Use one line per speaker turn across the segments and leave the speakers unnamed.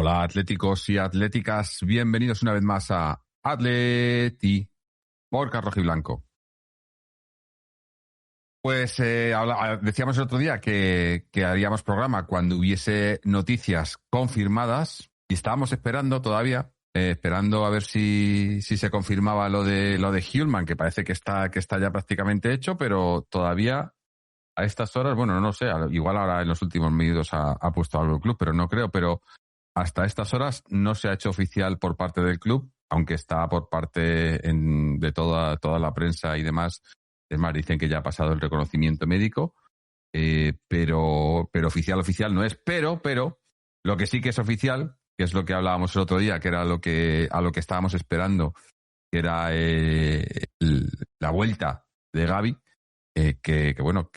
Hola atléticos y atléticas, bienvenidos una vez más a Atleti por Carlos Rojiblanco. Pues decíamos el otro día que haríamos programa cuando hubiese noticias confirmadas y estábamos esperando todavía, esperando a ver si se confirmaba lo de Hjulmand, que parece que está ya prácticamente hecho, pero todavía a estas horas, bueno, no sé, igual ahora en los últimos minutos ha puesto algo el club, pero no creo, pero hasta estas horas no se ha hecho oficial por parte del club, aunque está por parte de toda la prensa y demás. Es más, dicen que ya ha pasado el reconocimiento médico, pero oficial no es. Pero lo que sí que es oficial, que es lo que hablábamos el otro día, que era a lo que estábamos esperando, que era la vuelta de Gavi, que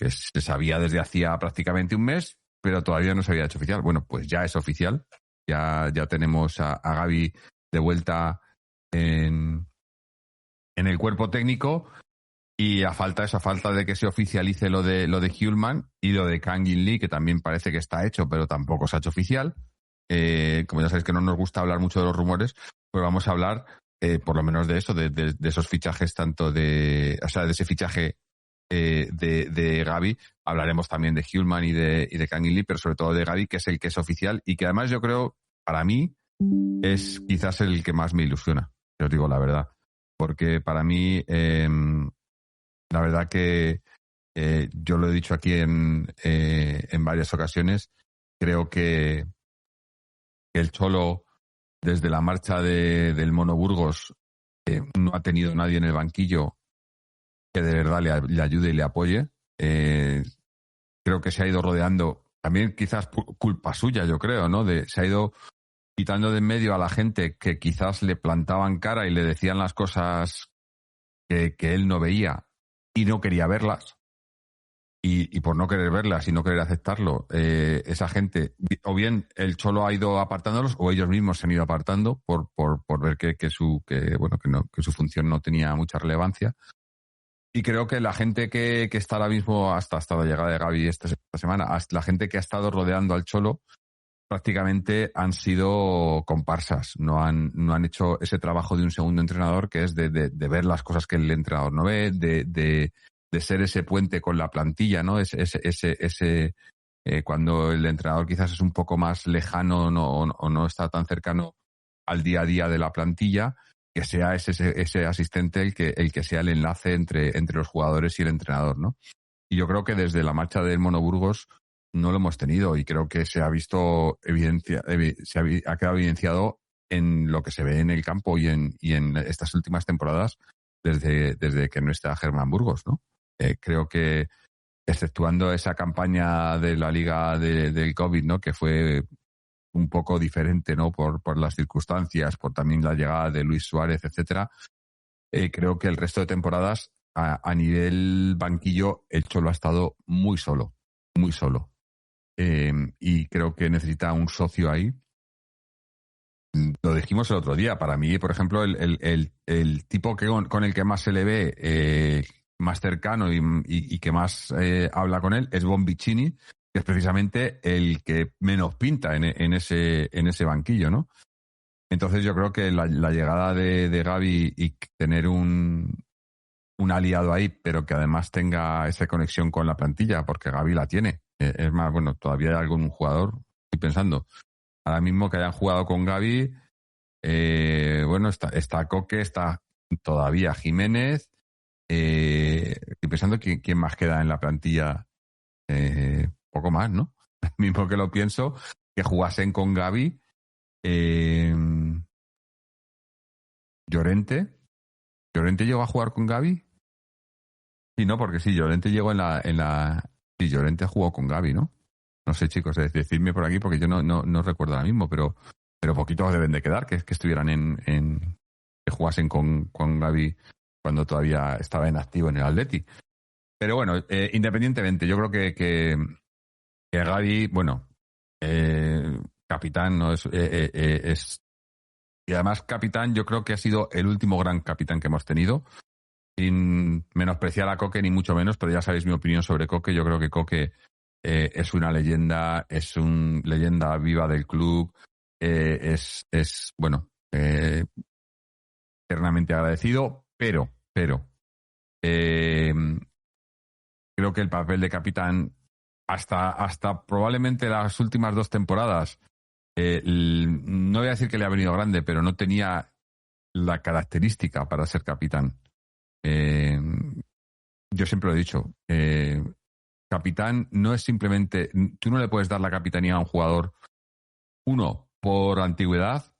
se sabía desde hacía prácticamente un mes, pero todavía no se había hecho oficial. Bueno, pues ya es oficial. Ya tenemos a Gavi de vuelta en el cuerpo técnico y a falta de que se oficialice lo de Hjulmand y lo de Kangin Lee, que también parece que está hecho, pero tampoco se ha hecho oficial. Como ya sabéis que no nos gusta hablar mucho de los rumores, pues vamos a hablar por lo menos de eso, de esos fichajes, de ese fichaje de Gavi. Hablaremos también de Hjulmand y de Kangin Lee, pero sobre todo de Gavi, que es el que es oficial y que además yo creo, para mí, es quizás el que más me ilusiona, os digo la verdad. Porque para mí, la verdad que yo lo he dicho aquí en varias ocasiones, creo que el Cholo, desde la marcha del Mono Burgos, no ha tenido nadie en el banquillo que de verdad le ayude y le apoye. Creo que se ha ido rodeando, también quizás culpa suya, yo creo, ¿no? Se ha ido quitando de en medio a la gente que quizás le plantaban cara y le decían las cosas que él no veía y no quería verlas. Y por no querer verlas y no querer aceptarlo, esa gente, o bien el Cholo ha ido apartándolos, o ellos mismos se han ido apartando por ver que su función no tenía mucha relevancia. Y creo que la gente que está ahora mismo, hasta la llegada de Gavi esta semana, hasta la gente que ha estado rodeando al Cholo, prácticamente han sido comparsas. No han hecho ese trabajo de un segundo entrenador, que es de ver las cosas que el entrenador no ve, de ser ese puente con la plantilla, ¿no? Cuando el entrenador quizás es un poco más lejano o no está tan cercano al día a día de la plantilla, que sea ese asistente el que sea el enlace entre los jugadores y el entrenador, ¿no? Y yo creo que desde la marcha del Mono Burgos no lo hemos tenido, y creo que se ha visto ha quedado evidenciado en lo que se ve en el campo y en estas últimas temporadas desde que no está Germán Burgos, ¿no? Creo que, exceptuando esa campaña de la Liga del COVID, ¿no? Que fue un poco diferente, ¿no? Por las circunstancias, por también la llegada de Luis Suárez, etcétera. Creo que el resto de temporadas, a nivel banquillo, el Cholo ha estado muy solo. Y creo que necesita un socio ahí. Lo dijimos el otro día. Para mí, por ejemplo, el tipo con el que más se le ve más cercano y que más habla con él es Bonvicini, que es precisamente el que menos pinta en ese banquillo, ¿no? Entonces yo creo que la llegada de Gavi y tener un aliado ahí, pero que además tenga esa conexión con la plantilla, porque Gavi la tiene. Es más, bueno, todavía hay algún jugador, estoy pensando, ahora mismo que hayan jugado con Gavi, bueno, está Coque, está todavía Jiménez, estoy pensando quién más queda en la plantilla, poco más, ¿no? Mismo que lo pienso, que jugasen con Gavi, Llorente llegó a jugar con Gavi. Sí, no, porque sí, Llorente llegó sí, Llorente jugó con Gavi, ¿no? No sé, chicos, decidme por aquí porque yo no recuerdo ahora mismo, pero poquitos deben de quedar que estuvieran que jugasen con Gavi cuando todavía estaba en activo en el Atleti. Pero bueno, independientemente, yo creo que Gavi, bueno, capitán, no es y además capitán, yo creo que ha sido el último gran capitán que hemos tenido, sin menospreciar a Coque ni mucho menos, pero ya sabéis mi opinión sobre Coque. Yo creo que Coque es una leyenda, es una leyenda viva del club, bueno, eternamente agradecido, pero eh, creo que el papel de capitán hasta probablemente las últimas 2 temporadas, no voy a decir que le ha venido grande, pero no tenía la característica para ser capitán. Yo siempre lo he dicho, capitán no es simplemente, tú no le puedes dar la capitanía a un jugador, 1, por antigüedad,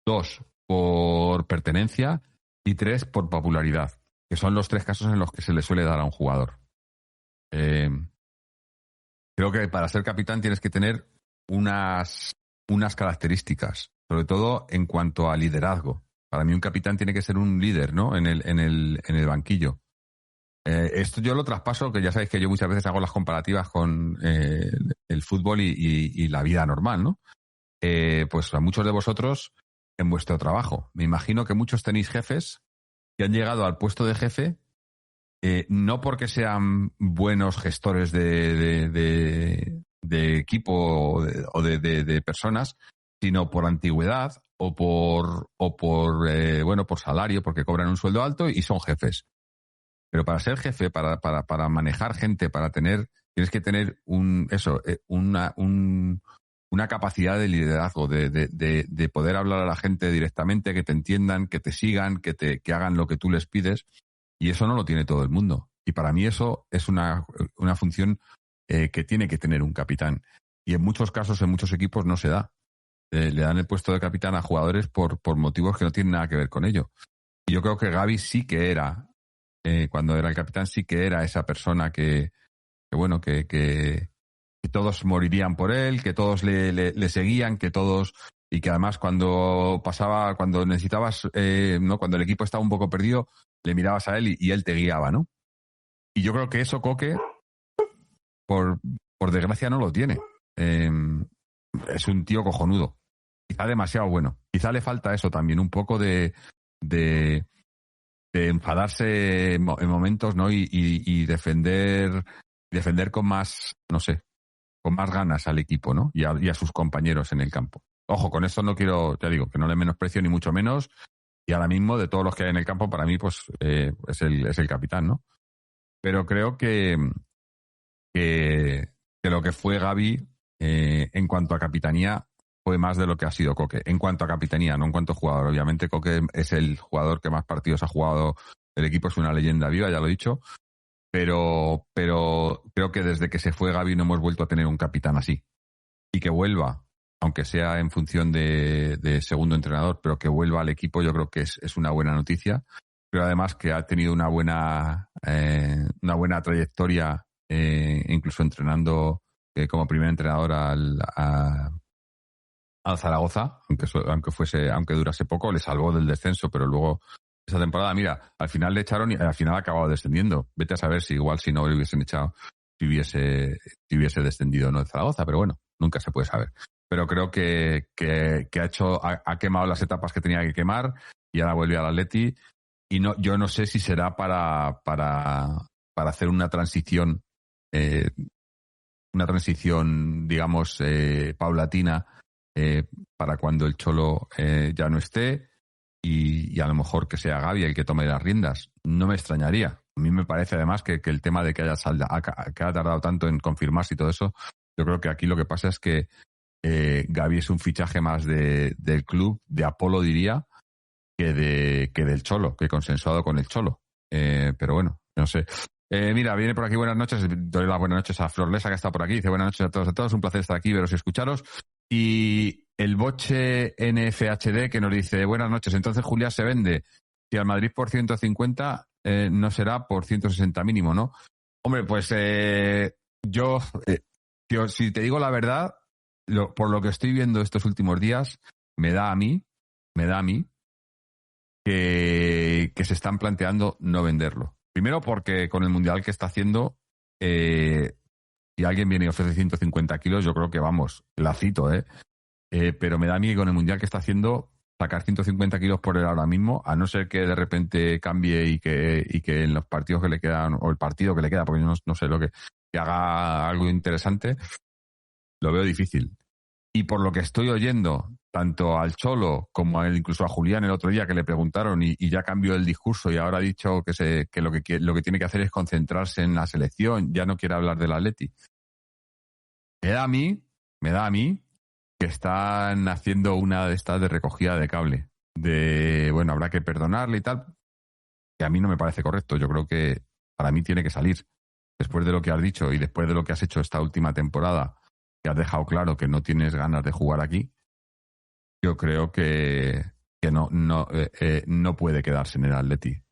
2, por pertenencia y 3, por popularidad, que son los 3 casos en los que se le suele dar a un jugador. Creo que para ser capitán tienes que tener unas características, sobre todo en cuanto a liderazgo. Para mí un capitán tiene que ser un líder, ¿no? En el banquillo. Esto yo lo traspaso, que ya sabéis que yo muchas veces hago las comparativas con el fútbol y la vida normal, ¿no? Pues a muchos de vosotros en vuestro trabajo. Me imagino que muchos tenéis jefes que han llegado al puesto de jefe no porque sean buenos gestores de equipo o de personas, sino por antigüedad o por salario, porque cobran un sueldo alto y son jefes. Pero para ser jefe, para manejar gente, tienes que tener una capacidad de liderazgo, de poder hablar a la gente directamente, que te entiendan, que te sigan, que hagan lo que tú les pides. Y eso no lo tiene todo el mundo. Y para mí eso es una función que tiene que tener un capitán. Y en muchos casos, en muchos equipos, no se da. Le dan el puesto de capitán a jugadores por motivos que no tienen nada que ver con ello. Y yo creo que Gavi sí que era, cuando era el capitán, sí que era esa persona que todos morirían por él, que todos le seguían, que todos... Y que además cuando necesitabas, ¿no? Cuando el equipo estaba un poco perdido, le mirabas a él y él te guiaba, ¿no? Y yo creo que eso Coque, por desgracia, no lo tiene. Es un tío cojonudo. Quizá demasiado bueno. Quizá le falta eso también, un poco de enfadarse en momentos, ¿no? Y defender con más, no sé, con más ganas al equipo, ¿no? Y a sus compañeros en el campo. Ojo, con esto no quiero, ya digo, que no le menosprecio ni mucho menos. Y ahora mismo, de todos los que hay en el campo, para mí, pues, es el capitán, ¿no? Pero creo que lo que fue Gavi, en cuanto a capitanía, fue más de lo que ha sido Coque. En cuanto a capitanía, no en cuanto a jugador. Obviamente, Coque es el jugador que más partidos ha jugado. El equipo es una leyenda viva, ya lo he dicho. Pero creo que desde que se fue Gavi no hemos vuelto a tener un capitán así. Y que vuelva, aunque sea en función de segundo entrenador, pero que vuelva al equipo, yo creo que es una buena noticia. Pero además que ha tenido una buena trayectoria, incluso entrenando como primer entrenador al Zaragoza, aunque durase poco, le salvó del descenso, pero luego esa temporada, mira, al final le echaron y al final ha acabado descendiendo. Vete a saber si igual si no le hubiesen echado, si hubiese descendido o no el Zaragoza, pero bueno, nunca se puede saber. Pero creo que ha quemado las etapas que tenía que quemar y ahora vuelve al Atleti. Y yo no sé si será para hacer una transición, digamos, paulatina, para cuando el Cholo ya no esté y a lo mejor que sea Gavi el que tome las riendas. No me extrañaría. A mí me parece además que el tema de que haya tardado tanto en confirmarse y todo eso, yo creo que aquí lo que pasa es que Gavi es un fichaje más del club, de Apolo diría, que del Cholo, que consensuado con el Cholo. Pero bueno, no sé. Mira, viene por aquí, buenas noches. Doy las buenas noches a Flor Lesa, que está por aquí. Dice buenas noches a todos. Un placer estar aquí, veros y escucharos. Y el Boche NFHD que nos dice buenas noches. Entonces Julián se vende. Si al Madrid por 150, no será por 160 mínimo, ¿no? Hombre, pues yo, tío, si te digo la verdad, por lo que estoy viendo estos últimos días, me da a mí que se están planteando no venderlo. Primero porque con el Mundial que está haciendo, si alguien viene y ofrece 150 kilos, yo creo que vamos, la cito, pero me da a mí que con el Mundial que está haciendo, sacar 150 kilos por él ahora mismo, a no ser que de repente cambie y que en los partidos que le quedan, o el partido que le queda, porque no sé lo que haga algo interesante, lo veo difícil. Y por lo que estoy oyendo, tanto al Cholo como incluso a Julián el otro día que le preguntaron y ya cambió el discurso y ahora ha dicho que lo que tiene que hacer es concentrarse en la selección, ya no quiere hablar del Atleti. Me da a mí que están haciendo una de estas de recogida de cable. Bueno, habrá que perdonarle y tal, que a mí no me parece correcto. Yo creo que para mí tiene que salir. Después de lo que has dicho y después de lo que has hecho esta última temporada, que has dejado claro que no tienes ganas de jugar aquí, yo creo que no puede quedarse en el Atleti.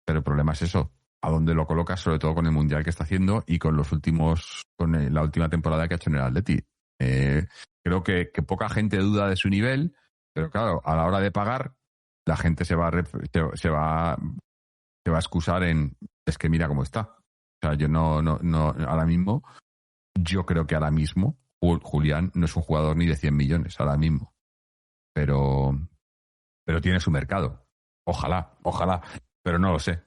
Pero el problema es eso, a dónde lo colocas, sobre todo con el Mundial que está haciendo y con la última temporada que ha hecho en el Atleti. Creo que poca gente duda de su nivel, pero claro, a la hora de pagar, la gente se va a excusar es que mira cómo está. O sea, yo ahora mismo, yo creo que ahora mismo Julián no es un jugador ni de 100 millones, ahora mismo. Pero tiene su mercado. Ojalá, pero no lo sé.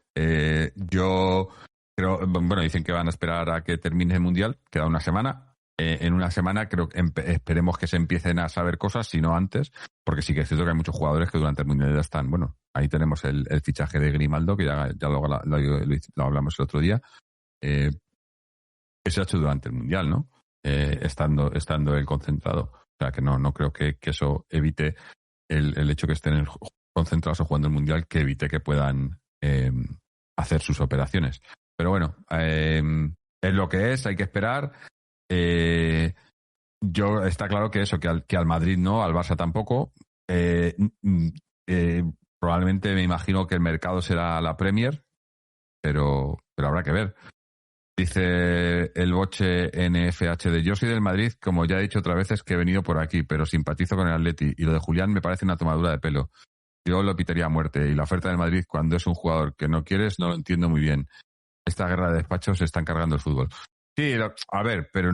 Yo creo, bueno, dicen que van a esperar a que termine el Mundial, queda una semana. En una semana creo que esperemos que se empiecen a saber cosas, si no antes, porque sí que es cierto que hay muchos jugadores que durante el Mundial ya están. Bueno, ahí tenemos el fichaje de Grimaldo, que ya lo hablamos el otro día, que se ha hecho durante el Mundial, ¿no? Estando él concentrado. O sea, que no creo que eso evite el hecho que estén concentrados o jugando el Mundial, que evite que puedan hacer sus operaciones. Pero bueno, es lo que es, hay que esperar. Está claro que eso, que al Madrid no, al Barça tampoco. Probablemente me imagino que el mercado será la Premier, pero habrá que ver. Dice el boche NFH de yo soy del Madrid, como ya he dicho otras veces que he venido por aquí, pero simpatizo con el Atleti. Y lo de Julián me parece una tomadura de pelo. Yo lo pitaría a muerte. Y la oferta del Madrid cuando es un jugador que no quieres, no lo entiendo muy bien. Esta guerra de despachos se está encargando el fútbol. Sí, a ver, pero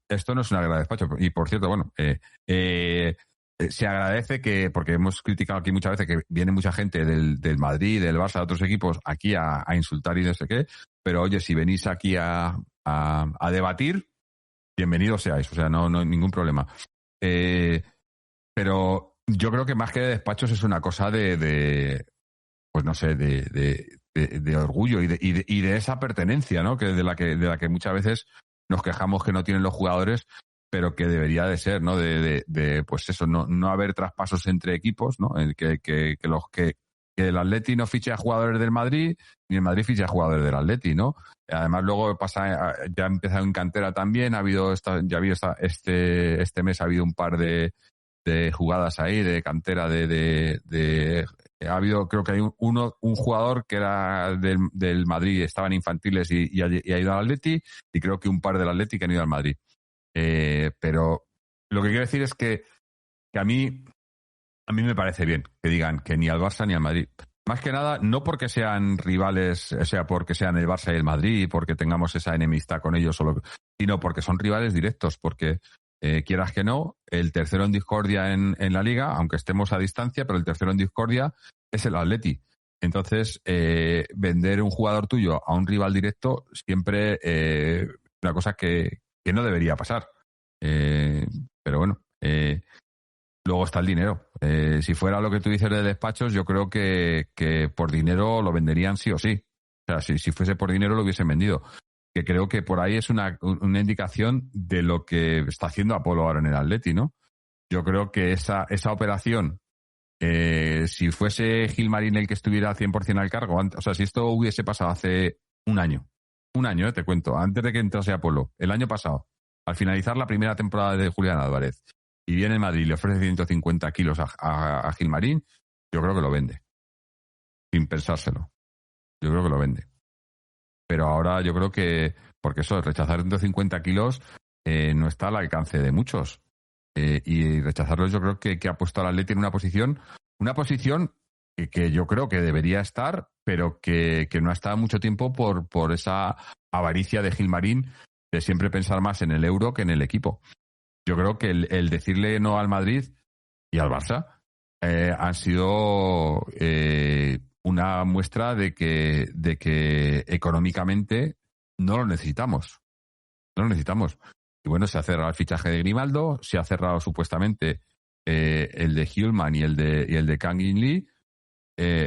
esto no es una guerra de despachos. Y por cierto, bueno, se agradece porque hemos criticado aquí muchas veces que viene mucha gente del Madrid, del Barça, de otros equipos aquí a insultar y no sé qué, pero oye, si venís aquí a debatir, bienvenidos seáis, o sea, no hay ningún problema. Pero yo creo que más que de despachos es una cosa pues no sé, de orgullo y de esa pertenencia, ¿no? Que de la que muchas veces nos quejamos que no tienen los jugadores, pero que debería de ser, ¿no? Pues eso, no haber traspasos entre equipos, ¿no? Que el Atleti no fiche a jugadores del Madrid, ni el Madrid fiche a jugadores del Atleti, ¿no? Además, luego ya ha empezado en cantera también, este mes ha habido un par de jugadas ahí, de cantera, ha habido, creo que hay un jugador que era del Madrid, estaban infantiles y ha ido al Atleti, y creo que un par del Atleti que han ido al Madrid. Pero lo que quiero decir es que a mí me parece bien que digan que ni al Barça ni al Madrid. Más que nada, no porque sean rivales, o sea, porque sean el Barça y el Madrid, porque tengamos esa enemistad con ellos, sino porque son rivales directos, porque quieras que no, el tercero en discordia en la Liga, aunque estemos a distancia, pero el tercero en discordia es el Atleti. Entonces, vender un jugador tuyo a un rival directo siempre una cosa que no debería pasar. Pero bueno, luego está el dinero. Si fuera lo que tú dices de despachos, yo creo que por dinero lo venderían sí o sí. O sea, si fuese por dinero lo hubiesen vendido. Que creo que por ahí es una indicación de lo que está haciendo Apolo ahora en el Atleti, ¿no? Yo creo que esa operación, si fuese Gilmarín el que estuviera 100% al cargo, o sea, si esto hubiese pasado hace un año, te cuento, antes de que entrase Apolo, el año pasado, al finalizar la primera temporada de Julián Álvarez, y viene el Madrid y le ofrece 150 kilos a Gilmarín, yo creo que lo vende. Sin pensárselo. Yo creo que lo vende. Pero ahora yo creo que, porque eso, rechazar 150 kilos no está al alcance de muchos. Y rechazarlos yo creo que ha puesto al Atleti en una posición que yo creo que debería estar, pero que no ha estado mucho tiempo por esa avaricia de Gilmarín de siempre pensar más en el euro que en el equipo. Yo creo que el decirle no al Madrid y al Barça han sido una muestra de que económicamente no lo necesitamos. No lo necesitamos. Y bueno, se ha cerrado el fichaje de Grimaldo, se ha cerrado supuestamente el de Hjulman y el de Kang In Lee.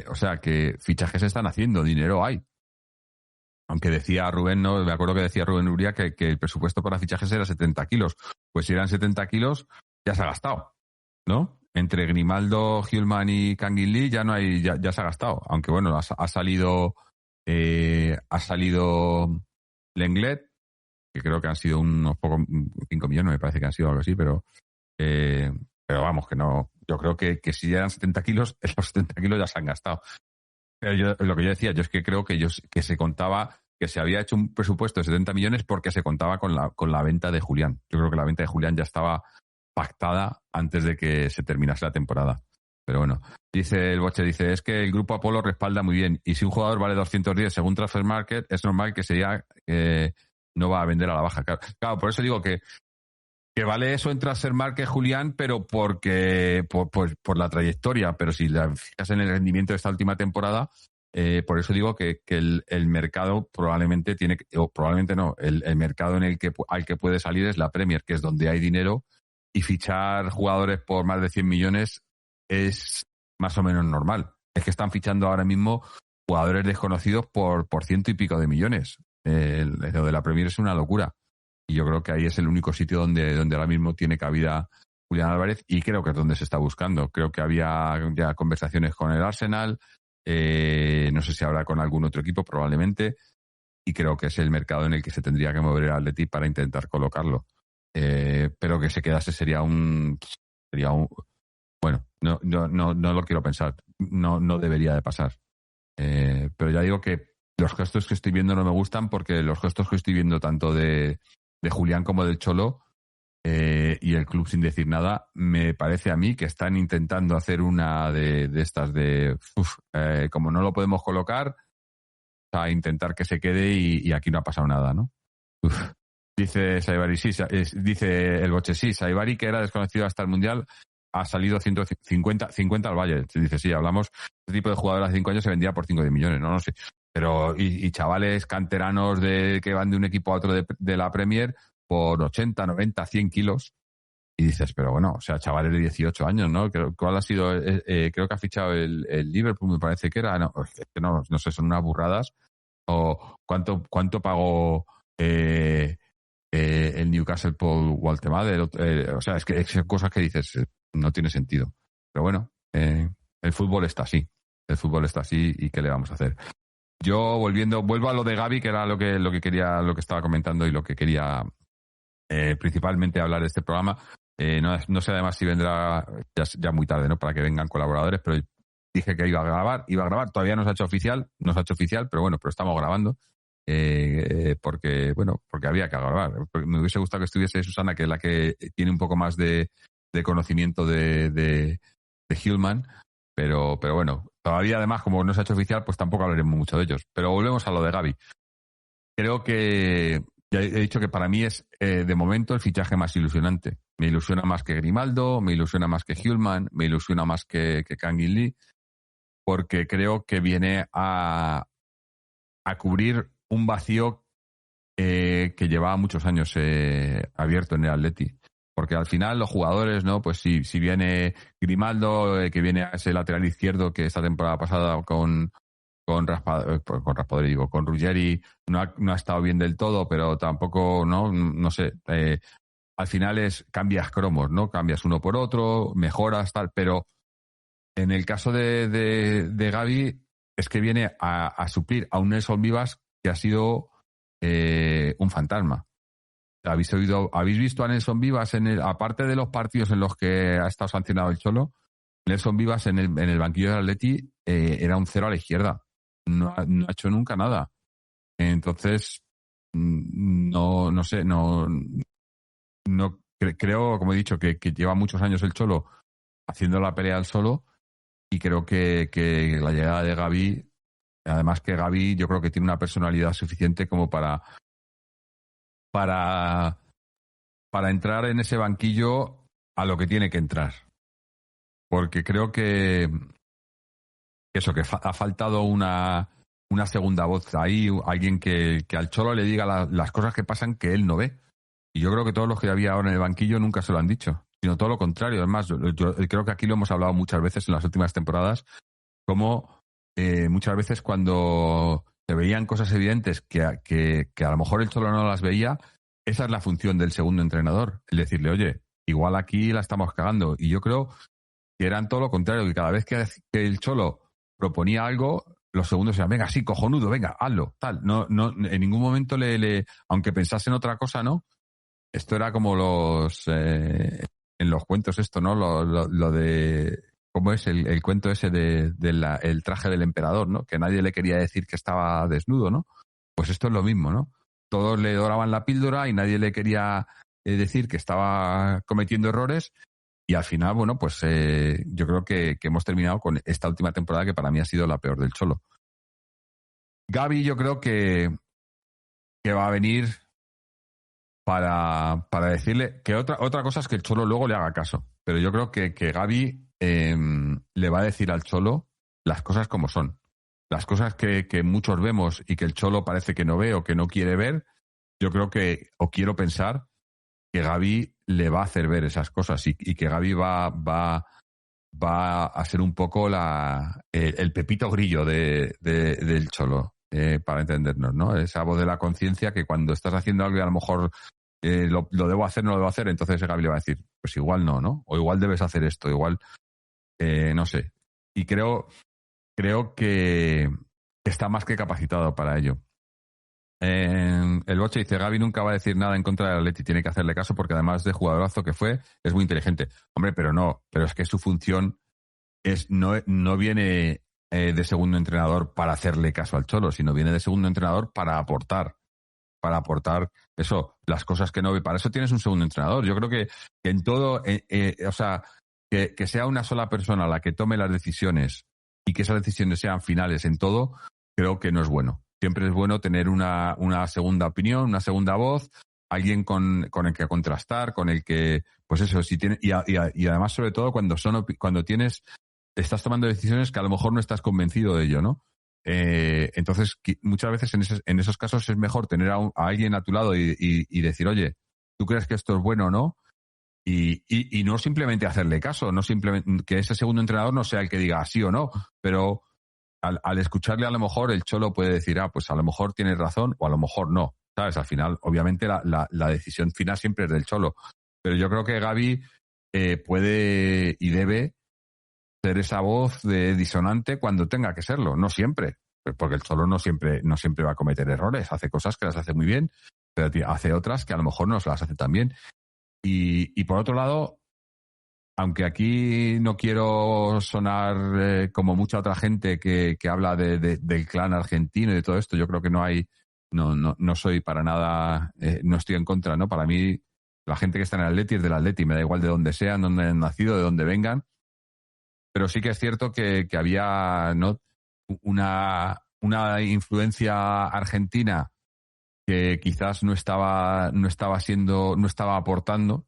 O sea que fichajes se están haciendo, dinero hay. Aunque decía Rubén, no, me acuerdo que decía Rubén Uría que el presupuesto para fichajes era 70 kilos. Pues si eran 70 kilos, ya se ha gastado, ¿no? Entre Grimaldo, Hjulman y Kang In Lee ya no hay, ya se ha gastado. Aunque bueno, ha salido Lenglet, que creo que han sido unos pocos, 5 millones, me parece que han sido algo así, pero vamos, que no. Yo creo que si eran 70 kilos, esos 70 kilos ya se han gastado. Pero lo que yo decía, yo es que creo que se contaba, que se había hecho un presupuesto de 70 millones porque se contaba con la venta de Julián. Yo creo que la venta de Julián ya estaba pactada antes de que se terminase la temporada. Pero bueno, dice el Boche, es que el grupo Apolo respalda muy bien y si un jugador vale 210 según Transfer Market, es normal que no va a vender a la baja. Claro, por eso digo que vale eso en Transfer Market, Julián, pero porque por la trayectoria, pero si la fijas en el rendimiento de esta última temporada, por eso digo que el mercado probablemente o probablemente no, el mercado al que puede salir es la Premier, que es donde hay dinero, y fichar jugadores por más de 100 millones es más o menos normal. Es que están fichando ahora mismo jugadores desconocidos por 100 y pico de millones. Lo de la Premier es una locura. Y yo creo que ahí es el único sitio donde ahora mismo tiene cabida Julián Álvarez y creo que es donde se está buscando. Creo que había ya conversaciones con el Arsenal, no sé si habrá con algún otro equipo probablemente, y creo que es el mercado en el que se tendría que mover el Atleti para intentar colocarlo. Pero que se quedase sería un bueno, no lo quiero pensar, no debería de pasar. Pero ya digo que los gestos que estoy viendo no me gustan porque los gestos que estoy viendo tanto de Julián como del Cholo y el club sin decir nada, me parece a mí que están intentando hacer una de estas como no lo podemos colocar, a intentar que se quede y aquí no ha pasado nada, ¿no? Dice Saibari, sí, dice el Boche, sí, Saibari, que era desconocido hasta el Mundial, ha salido 150 al Valle. Dice, sí, hablamos, este tipo de jugador hace 5 años se vendía por 5 millones, no sé. Pero, y chavales canteranos que van de un equipo a otro de la Premier por 80, 90, 100 kilos. Y dices, pero bueno, o sea, chavales de 18 años, ¿no? ¿Cuál ha sido? Creo que ha fichado el Liverpool, me parece que era. No sé, son unas burradas. O cuánto pagó el Newcastle por Waltemade. O sea, es que son cosas que dices, no tiene sentido. Pero bueno, el fútbol está así. El fútbol está así y ¿qué le vamos a hacer? Yo vuelvo a lo de Gavi, que era lo que quería, lo que estaba comentando y lo que quería principalmente hablar de este programa. No sé además si vendrá ya muy tarde, ¿no? Para que vengan colaboradores, pero dije que iba a grabar, todavía no se ha hecho oficial, pero bueno, pero estamos grabando. Porque había que grabar. Porque me hubiese gustado que estuviese Susana, que es la que tiene un poco más de conocimiento de Hillman, pero bueno, todavía además como no se ha hecho oficial, pues tampoco hablaremos mucho de ellos. Pero volvemos a lo de Gavi. Creo que ya he dicho que para mí es de momento el fichaje más ilusionante. Me ilusiona más que Grimaldo, me ilusiona más que Hillman, me ilusiona más que Kang In Lee, porque creo que viene a cubrir un vacío que llevaba muchos años abierto en el Atleti. Porque al final los jugadores, ¿no? Pues si viene Grimaldo, que viene a ese lateral izquierdo que esta temporada pasada con Raspadori, digo, con Ruggeri, no ha estado bien del todo, pero tampoco, no sé. Al final cambias cromos, ¿no? Cambias uno por otro, mejoras, tal, pero en el caso de Gavi es que viene a suplir a un Nelson Vivas que ha sido un fantasma. ¿Habéis visto a Nelson Vivas aparte de los partidos en los que ha estado sancionado el Cholo? Nelson Vivas en el banquillo del Atleti era un cero a la izquierda. No ha hecho nunca nada. Entonces, no sé, creo, como he dicho, que lleva muchos años el Cholo haciendo la pelea al solo y creo que la llegada de Gavi, además que Gavi yo creo que tiene una personalidad suficiente como para entrar en ese banquillo a lo que tiene que entrar. Porque creo que ha faltado una segunda voz ahí, alguien que al Cholo le diga las cosas que pasan que él no ve. Y yo creo que todos los que había ahora en el banquillo nunca se lo han dicho, sino todo lo contrario. Además, yo creo que aquí lo hemos hablado muchas veces en las últimas temporadas, como muchas veces cuando se veían cosas evidentes que a lo mejor el Cholo no las veía, esa es la función del segundo entrenador, el decirle, oye, igual aquí la estamos cagando. Y yo creo que eran todo lo contrario, que cada vez que el Cholo proponía algo, los segundos decían, venga, sí, cojonudo, venga, hazlo, tal. No, en ningún momento aunque pensase en otra cosa, ¿no? Esto era como en los cuentos esto, ¿no? Lo de, ¿cómo es el cuento ese el traje del emperador, ¿no? Que nadie le quería decir que estaba desnudo, ¿no? Pues esto es lo mismo, ¿no? Todos le doraban la píldora y nadie le quería decir que estaba cometiendo errores. Y al final, bueno, pues yo creo que hemos terminado con esta última temporada que para mí ha sido la peor del Cholo. Gavi yo creo que va a venir para decirle que otra cosa es que el Cholo luego le haga caso. Pero yo creo que Gavi le va a decir al Cholo las cosas como son. Las cosas que muchos vemos y que el Cholo parece que no ve o que no quiere ver, yo creo que, o quiero pensar, que Gavi le va a hacer ver esas cosas y que Gavi va a ser un poco el pepito grillo del Cholo, para entendernos, ¿no? Esa voz de la conciencia que cuando estás haciendo algo y a lo mejor lo debo hacer, no lo debo hacer, entonces Gavi le va a decir, pues igual no, ¿no? O igual debes hacer esto, igual, no sé. Y creo que está más que capacitado para ello. El Boche dice, Gavi nunca va a decir nada en contra del Atleti, tiene que hacerle caso porque además de jugadorazo que fue, es muy inteligente. Hombre, pero es que su función no viene de segundo entrenador para hacerle caso al Cholo, sino viene de segundo entrenador para aportar eso, las cosas que no ve. Para eso tienes un segundo entrenador. Yo creo que en todo, o sea, que sea una sola persona la que tome las decisiones y que esas decisiones sean finales en todo, creo que no es bueno. Siempre es bueno tener una segunda opinión, una segunda voz, alguien con el que contrastar, con el que, pues eso, si tiene, y además sobre todo cuando estás tomando decisiones que a lo mejor no estás convencido de ello, ¿no? Entonces, muchas veces en esos casos es mejor tener a alguien a tu lado y decir, oye, ¿tú crees que esto es bueno o no? Y no simplemente hacerle caso, no simplemente que ese segundo entrenador no sea el que diga sí o no, pero al escucharle a lo mejor el Cholo puede decir, pues a lo mejor tienes razón o a lo mejor no, ¿sabes? Al final, obviamente la decisión final siempre es del Cholo, pero yo creo que Gavi puede y debe ser esa voz disonante cuando tenga que serlo, no siempre, porque el Cholo no siempre va a cometer errores, hace cosas que las hace muy bien, pero hace otras que a lo mejor no se las hace tan bien. Y por otro lado, aunque aquí no quiero sonar como mucha otra gente que habla del clan argentino y de todo esto, yo creo que no soy para nada, no estoy en contra, ¿no? Para mí, la gente que está en el Atleti es del Atleti, me da igual de dónde sean, dónde han nacido, de dónde vengan. Pero sí que es cierto que había, ¿no?, una influencia argentina que quizás no estaba aportando,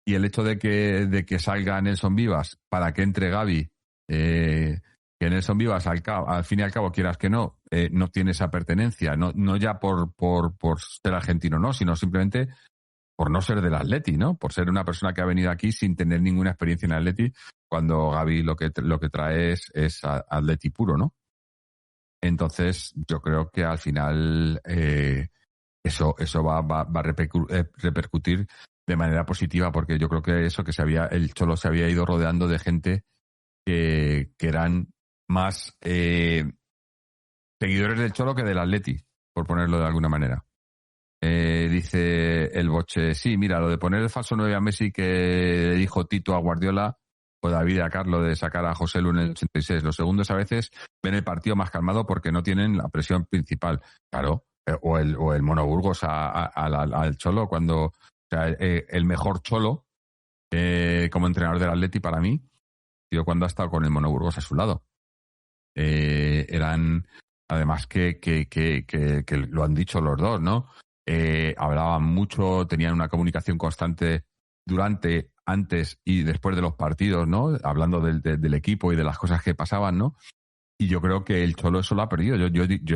y el hecho de que salga Nelson Vivas para que entre Gavi, que Nelson Vivas al fin y al cabo, quieras que no tiene esa pertenencia, no ya por ser argentino, no, sino simplemente por no ser del Atleti, ¿no? Por ser una persona que ha venido aquí sin tener ninguna experiencia en Atleti, cuando Gavi lo que trae es Atleti puro, ¿no? Entonces, yo creo que al final eso va a repercutir de manera positiva, porque yo creo que el Cholo se había ido rodeando de gente que eran más seguidores del Cholo que del Atleti, por ponerlo de alguna manera. Dice el Boche, sí, mira, lo de poner el falso 9 a Messi que dijo Tito a Guardiola, o David a Carlo de sacar a José Lu en el 86. Los segundos a veces ven el partido más calmado porque no tienen la presión principal. Claro, o el Mono Burgos al Cholo, o sea, el mejor Cholo como entrenador del Atleti para mí, tío, cuando ha estado con el Mono Burgos a su lado. Eran, además que lo han dicho los dos, ¿no? Hablaban mucho, tenían una comunicación constante durante, antes y después de los partidos, ¿no? Hablando del equipo y de las cosas que pasaban, ¿no? Y yo creo que el Cholo eso lo ha perdido. Yo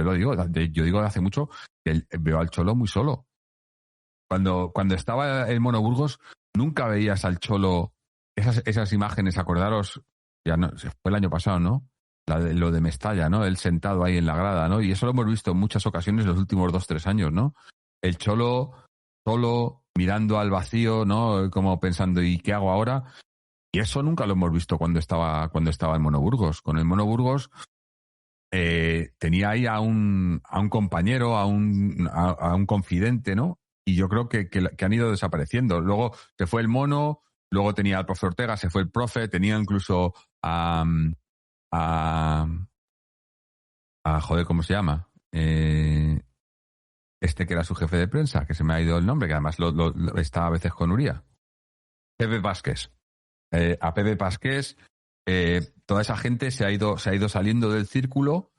lo digo, yo digo de hace mucho que veo al Cholo muy solo. Cuando estaba el Mono Burgos, nunca veías al Cholo, esas imágenes, acordaros, ya no, fue el año pasado, ¿no? Lo de Mestalla, ¿no? Él sentado ahí en la grada, ¿no? Y eso lo hemos visto en muchas ocasiones en los últimos 2-3 años, ¿no? El Cholo solo mirando al vacío, ¿no? Como pensando, ¿y qué hago ahora? Y eso nunca lo hemos visto cuando estaba el Mono Burgos. Con el Mono Burgos tenía ahí a un compañero, a un confidente, ¿no? Y yo creo que han ido desapareciendo. Luego se fue el Mono, luego tenía al profe Ortega, se fue el profe, tenía incluso a joder, ¿cómo se llama? Este que era su jefe de prensa, que se me ha ido el nombre, que además lo está a veces con Uría. Pepe Vázquez. A Pepe Vázquez, toda esa gente se ha ido saliendo del círculo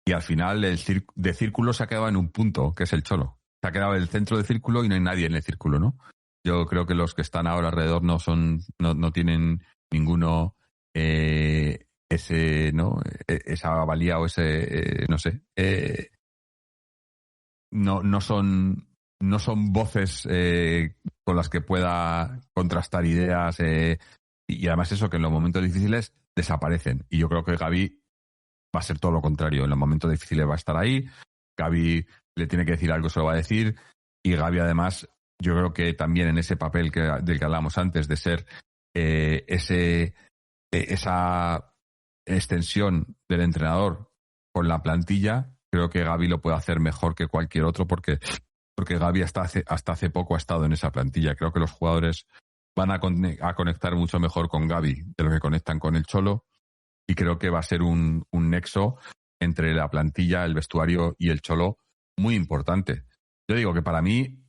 y al final de círculo se ha quedado en un punto, que es el Cholo. Se ha quedado en el centro del círculo y no hay nadie en el círculo, ¿no? Yo creo que los que están ahora alrededor no tienen ninguno esa valía o ese no sé, no son voces con las que pueda contrastar ideas y además eso, que en los momentos difíciles desaparecen. Y yo creo que Gavi va a ser todo lo contrario. En los momentos difíciles va a estar ahí. Gavi le tiene que decir algo, se lo va a decir. Y Gavi, además, yo creo que también en ese papel del que hablábamos antes, de ser esa extensión del entrenador con la plantilla, creo que Gavi lo puede hacer mejor que cualquier otro porque Gavi hasta hace poco ha estado en esa plantilla. Creo que los jugadores van a conectar mucho mejor con Gavi de lo que conectan con el Cholo y creo que va a ser un nexo entre la plantilla, el vestuario y el Cholo muy importante. Yo digo que para mí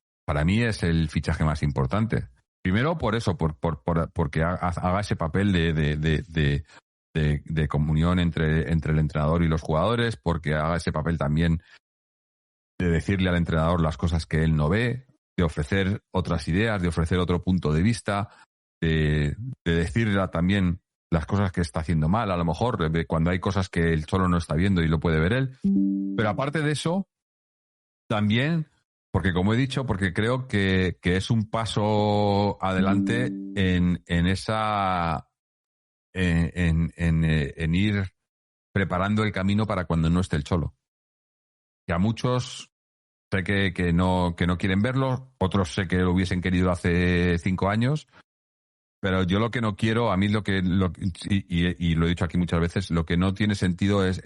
es el fichaje más importante. Primero por eso, porque haga ese papel de comunión entre el entrenador y los jugadores, porque haga ese papel también de decirle al entrenador las cosas que él no ve, de ofrecer otras ideas, de ofrecer otro punto de vista, de decirle también las cosas que está haciendo mal, a lo mejor, cuando hay cosas que el Cholo no está viendo y lo puede ver él. Pero aparte de eso, también, porque como he dicho, porque creo que es un paso adelante en ir preparando el camino para cuando no esté el Cholo. Que a muchos sé que no quieren verlo, otros sé que lo hubiesen querido hace 5 años, pero yo lo que no quiero, a mí y lo he dicho aquí muchas veces, lo que no tiene sentido es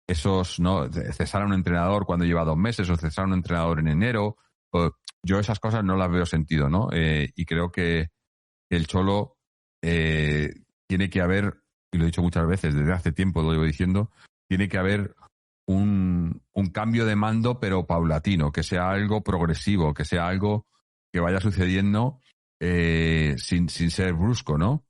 esos, ¿no? Cesar a un entrenador cuando lleva 2 meses o cesar a un entrenador en enero. Yo esas cosas no las veo sentido, ¿no? Y creo que el Cholo tiene que haber, y lo he dicho muchas veces, desde hace tiempo lo llevo diciendo, tiene que haber un cambio de mando, pero paulatino, que sea algo progresivo, que sea algo que vaya sucediendo sin ser brusco, ¿no?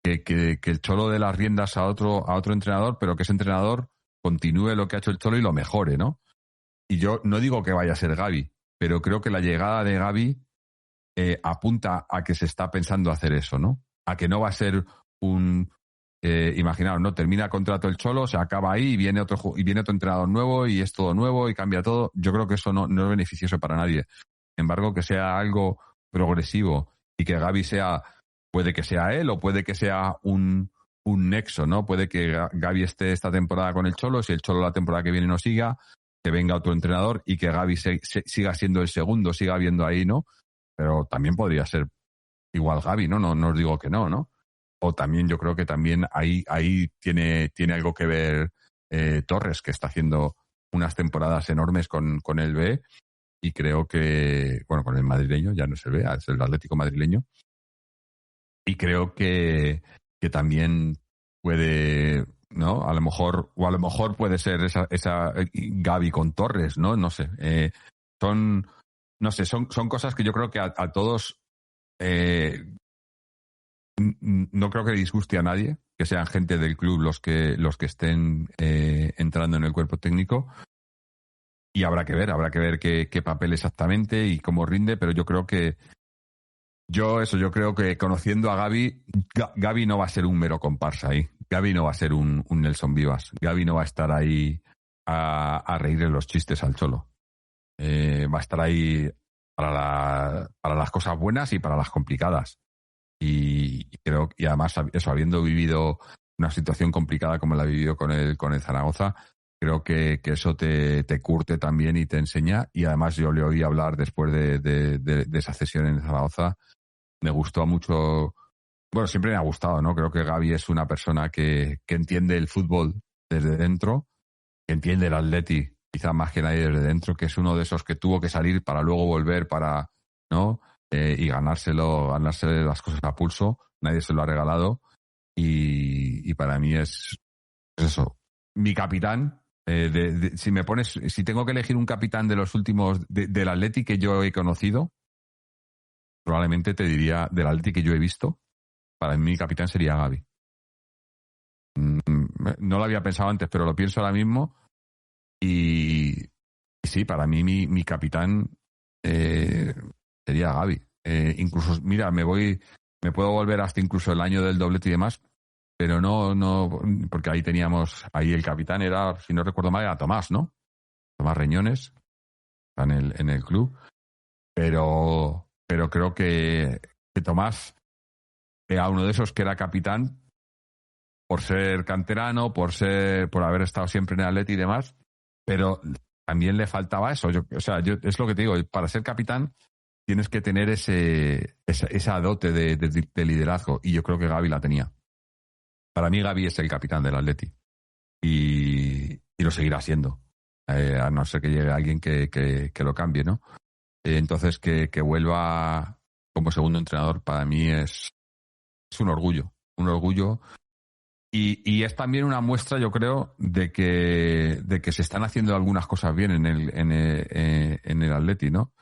Que el Cholo dé las riendas a otro entrenador, pero que ese entrenador continúe lo que ha hecho el Cholo y lo mejore, ¿no? Y yo no digo que vaya a ser Gavi, pero creo que la llegada de Gavi apunta a que se está pensando hacer eso, ¿no? A que no va a ser imaginaos, ¿no? Termina el contrato el Cholo, se acaba ahí y viene otro entrenador nuevo y es todo nuevo y cambia todo. Yo creo que eso no es beneficioso para nadie. Sin embargo, que sea algo progresivo y que Gavi puede que sea él o puede que sea un nexo, ¿no? Puede que Gavi esté esta temporada con el Cholo, si el Cholo la temporada que viene no siga, que venga otro entrenador y que Gavi siga siendo el segundo, siga viendo ahí, ¿no? Pero también podría ser igual Gavi, ¿no? No os digo que no, ¿no? O también yo creo que también ahí tiene algo que ver Torres, que está haciendo unas temporadas enormes con el B y creo que, bueno, con el madrileño, ya no es el B, es el Atlético madrileño. Y creo que también puede, ¿no? A lo mejor puede ser esa Gavi con Torres, ¿no? No sé. Son cosas que yo creo que a todos no creo que disguste a nadie, que sean gente del club los que estén entrando en el cuerpo técnico. Y habrá que ver qué papel exactamente y cómo rinde, pero yo creo que conociendo a Gavi no va a ser un mero comparsa ahí. Gavi no va a ser un Nelson Vivas. Gavi no va a estar ahí a reírle los chistes al Cholo. Va a estar ahí para las cosas buenas y para las complicadas. Y creo, y además eso, habiendo vivido una situación complicada como la vivió con el Zaragoza, creo que eso te curte también y te enseña. Y además yo le oí hablar después de esa cesión en Zaragoza. Me gustó mucho. Bueno, siempre me ha gustado, ¿no? Creo que Gavi es una persona que entiende el fútbol desde dentro, que entiende el Atleti quizá más que nadie desde dentro, que es uno de esos que tuvo que salir para luego volver para, ¿no? Y ganarse las cosas a pulso. Nadie se lo ha regalado. Y para mí es eso. Mi capitán, si tengo que elegir un capitán de los últimos, del Atleti que yo he conocido, probablemente te diría del Atleti que yo he visto, para mí mi capitán sería Gavi. No lo había pensado antes, pero lo pienso ahora mismo. Y sí, para mí mi capitán sería Gavi. Incluso, mira, me puedo volver hasta incluso el año del doblete y demás, pero no, porque ahí el capitán era, si no recuerdo mal, era Tomás, ¿no? Tomás Reñones, en el club. Pero creo que Tomás era uno de esos que era capitán por ser canterano, por haber estado siempre en el Atleti y demás, pero también le faltaba eso. Es lo que te digo, para ser capitán tienes que tener esa dote de liderazgo, y yo creo que Gavi la tenía. Para mí Gavi es el capitán del Atleti y lo seguirá siendo, a no ser que llegue alguien que lo cambie, ¿no? Entonces que vuelva como segundo entrenador para mí es un orgullo. Y es también una muestra, yo creo, de que se están haciendo algunas cosas bien en el Atleti, ¿no?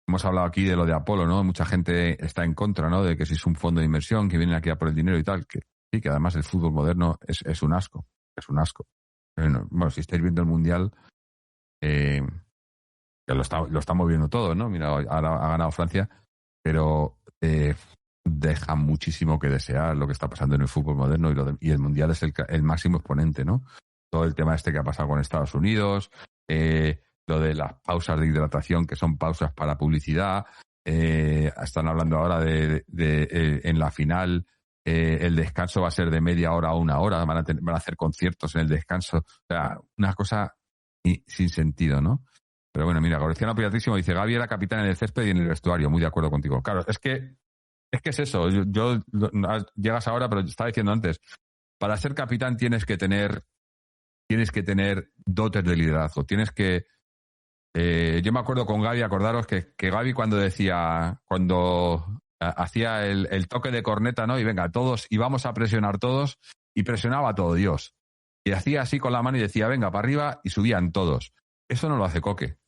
Hemos hablado aquí de lo de Apolo, ¿no? Mucha gente está en contra, ¿no? De que si es un fondo de inversión, que vienen aquí a por el dinero y tal. Que sí, que además el fútbol moderno es un asco. Es un asco. Bueno, si estáis viendo el Mundial, que lo estamos viendo todo, ¿no? Mira, ahora ha ganado Francia, pero deja muchísimo que desear lo que está pasando en el fútbol moderno, y el Mundial es el máximo exponente, ¿no? Todo el tema que ha pasado con Estados Unidos, lo de las pausas de hidratación, que son pausas para publicidad. Están hablando ahora en la final, el descanso va a ser de media hora a una hora, van a hacer conciertos en el descanso. O sea, una cosa sin sentido, ¿no? Pero bueno, mira, Gorciano Piatrísimo dice: Gavi era capitán en el césped y en el vestuario. Muy de acuerdo contigo. Claro, es que es eso. Llegas ahora, pero estaba diciendo antes, para ser capitán tienes que tener dotes de liderazgo. Yo me acuerdo con Gavi, acordaros que Gavi cuando hacía el toque de corneta, ¿no? Y venga, todos, y vamos a presionar todos, y presionaba a todo Dios. Y hacía así con la mano y decía, venga, para arriba, y subían todos. Eso no lo hace Coque.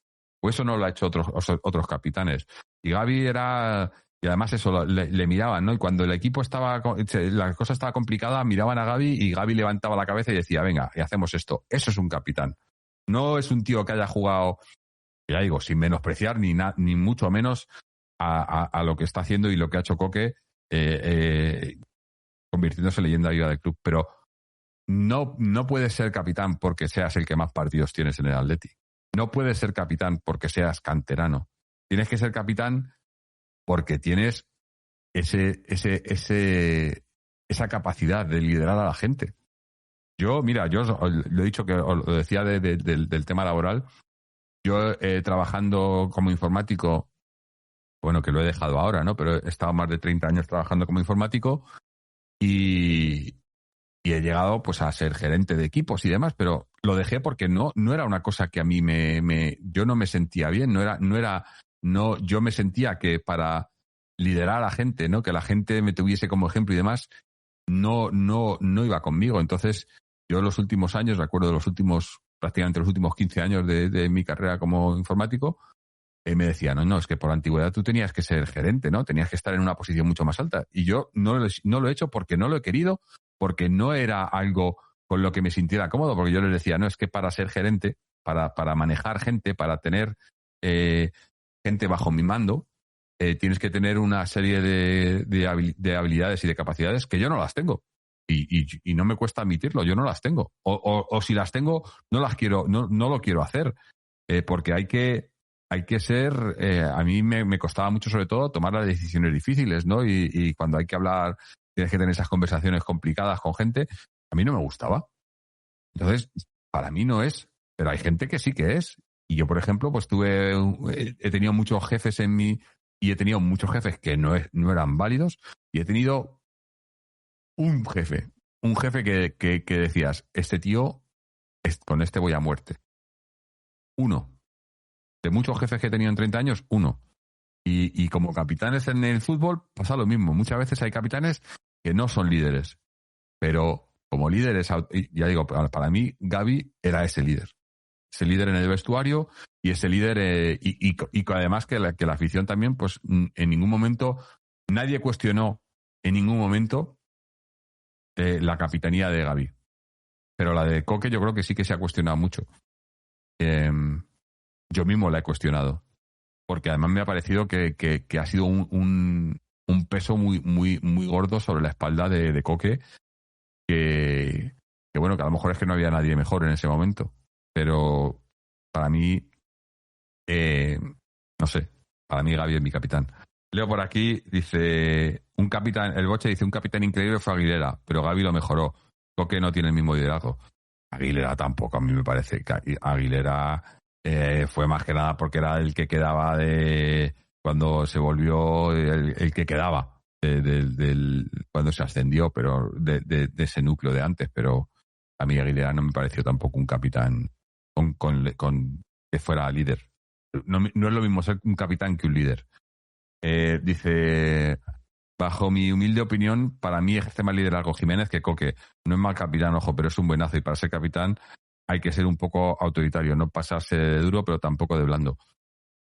O eso no lo ha hecho otros capitanes. Y Gavi era... Y además eso, le miraban, ¿no? Y cuando el equipo la cosa estaba complicada, miraban a Gavi y Gavi levantaba la cabeza y decía, venga, y hacemos esto. Eso es un capitán. No es un tío que haya jugado, ya digo, sin menospreciar ni mucho menos a lo que está haciendo y lo que ha hecho Coque, convirtiéndose en leyenda viva del club. Pero no puedes ser capitán porque seas el que más partidos tienes en el Atleti. No puedes ser capitán porque seas canterano. Tienes que ser capitán porque tienes esa capacidad de liderar a la gente. Yo lo he dicho, que os lo decía del tema laboral. Yo trabajando como informático, bueno, que lo he dejado ahora, ¿no? Pero he estado más de 30 años trabajando como informático y he llegado pues a ser gerente de equipos y demás, pero lo dejé porque no era una cosa que a mí yo no me sentía bien, yo me sentía que para liderar a la gente, ¿no? Que la gente me tuviese como ejemplo y demás, no iba conmigo. Entonces, yo los últimos años, recuerdo prácticamente los últimos 15 años de mi carrera como informático, me decía, no, es que por antigüedad tú tenías que ser gerente, ¿no? Tenías que estar en una posición mucho más alta. Y yo no lo he hecho porque no lo he querido, porque no era algo con lo que me sintiera cómodo, porque yo les decía, no, es que para ser gerente, para manejar gente, para tener gente bajo mi mando, tienes que tener una serie de habilidades y de capacidades que yo no las tengo. Y no me cuesta admitirlo, yo no las tengo. O si las tengo, no las quiero, no lo quiero hacer. Porque hay que hay que ser, a mí me costaba mucho sobre todo tomar las decisiones difíciles, ¿no? Y cuando hay que hablar, tienes que tener esas conversaciones complicadas con gente, a mí no me gustaba. Entonces, para mí no es, pero hay gente que sí que es. Y yo, por ejemplo, pues he tenido muchos jefes y he tenido muchos jefes que no eran válidos, y he tenido un jefe que decías, este tío, con este voy a muerte. Uno. De muchos jefes que he tenido en 30 años, uno. Y como capitanes en el fútbol pasa lo mismo. Muchas veces hay capitanes que no son líderes, pero como líderes, ya digo, para mí Gavi era ese líder. Ese líder en el vestuario y ese líder, y además que la afición también, pues en ningún momento, nadie cuestionó en ningún momento la capitanía de Gavi. Pero la de Coque yo creo que sí que se ha cuestionado mucho. Yo mismo la he cuestionado. Porque además me ha parecido que ha sido un peso muy, muy, muy gordo sobre la espalda de Coque, que bueno, que a lo mejor es que no había nadie mejor en ese momento. Pero para mí, no sé, para mí Gavi es mi capitán. Leo por aquí, dice, el Boche dice, un capitán increíble fue Aguilera, pero Gavi lo mejoró. Coque no tiene el mismo liderazgo. Aguilera tampoco, a mí me parece que Aguilera fue más que nada porque era el que quedaba de cuando se volvió el que quedaba cuando se ascendió, pero de ese núcleo de antes. Pero a mí Aguilera no me pareció tampoco un capitán con que fuera líder. No es lo mismo ser un capitán que un líder. Dice, bajo mi humilde opinión, para mí ejerce más liderazgo Jiménez que Coque. No es mal capitán, ojo, pero es un buenazo, y para ser capitán hay que ser un poco autoritario, no pasarse de duro, pero tampoco de blando.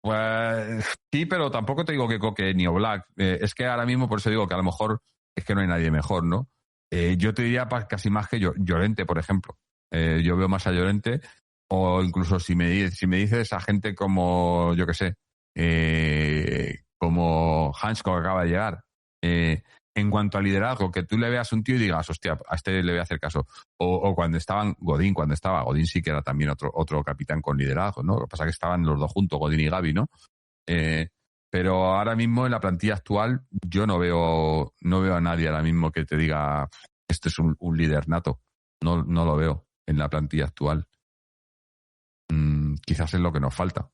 Pues sí, pero tampoco te digo que Coque ni Oblak. Es que ahora mismo, por eso digo que a lo mejor es que no hay nadie mejor, ¿no? Yo te diría casi más que Llorente, por ejemplo. Yo veo más a Llorente, o incluso si me dices a gente como, yo qué sé, como Hansko, que acaba de llegar. En cuanto a liderazgo, que tú le veas a un tío y digas, hostia, a este le voy a hacer caso. O cuando estaban Godín sí que era también otro capitán con liderazgo, ¿no? Lo que pasa es que estaban los dos juntos, Godín y Gavi, ¿no? Pero ahora mismo en la plantilla actual yo no veo a nadie ahora mismo que te diga, este es un líder nato. No lo veo en la plantilla actual. Quizás es lo que nos falta.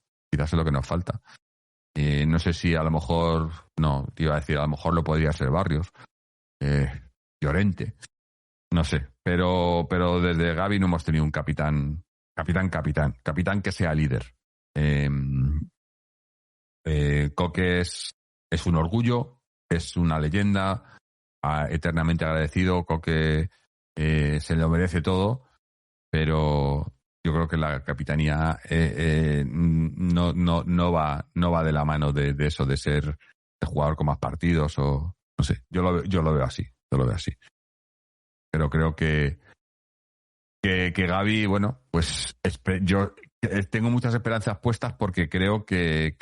No sé si a lo mejor, no, te iba a decir, a lo mejor lo podría ser Barrios, Llorente, no sé, pero desde Gavi no hemos tenido un capitán que sea líder. Coque es un orgullo, es una leyenda, eternamente agradecido. Coque se lo merece todo, pero yo creo que la capitanía no va de la mano de eso, de ser el jugador con más partidos, o no sé. Yo lo veo así. Pero creo que Gavi, bueno, pues yo tengo muchas esperanzas puestas, porque creo que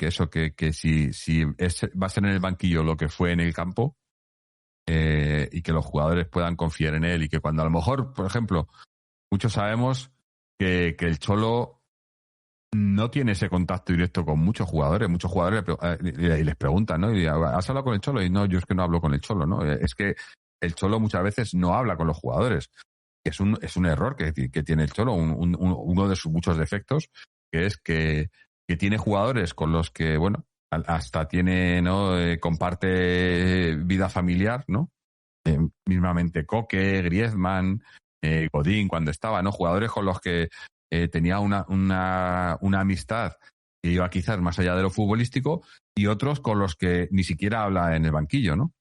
si va a ser en el banquillo lo que fue en el campo, y que los jugadores puedan confiar en él, y que cuando a lo mejor, por ejemplo, muchos sabemos que el Cholo no tiene ese contacto directo con muchos jugadores y les preguntan, ¿no? Y, ¿has hablado con el Cholo? Y no, yo es que no hablo con el Cholo, ¿no? Es que el Cholo muchas veces no habla con los jugadores. Es un error que tiene el Cholo, uno de sus muchos defectos, que es que tiene jugadores con los que, bueno, hasta tiene, ¿no? Comparte vida familiar, ¿no? Mismamente Coque, Griezmann, Godín cuando estaba, ¿no? Jugadores con los que tenía una amistad que iba quizás más allá de lo futbolístico, y otros con los que ni siquiera habla en el banquillo, ¿no?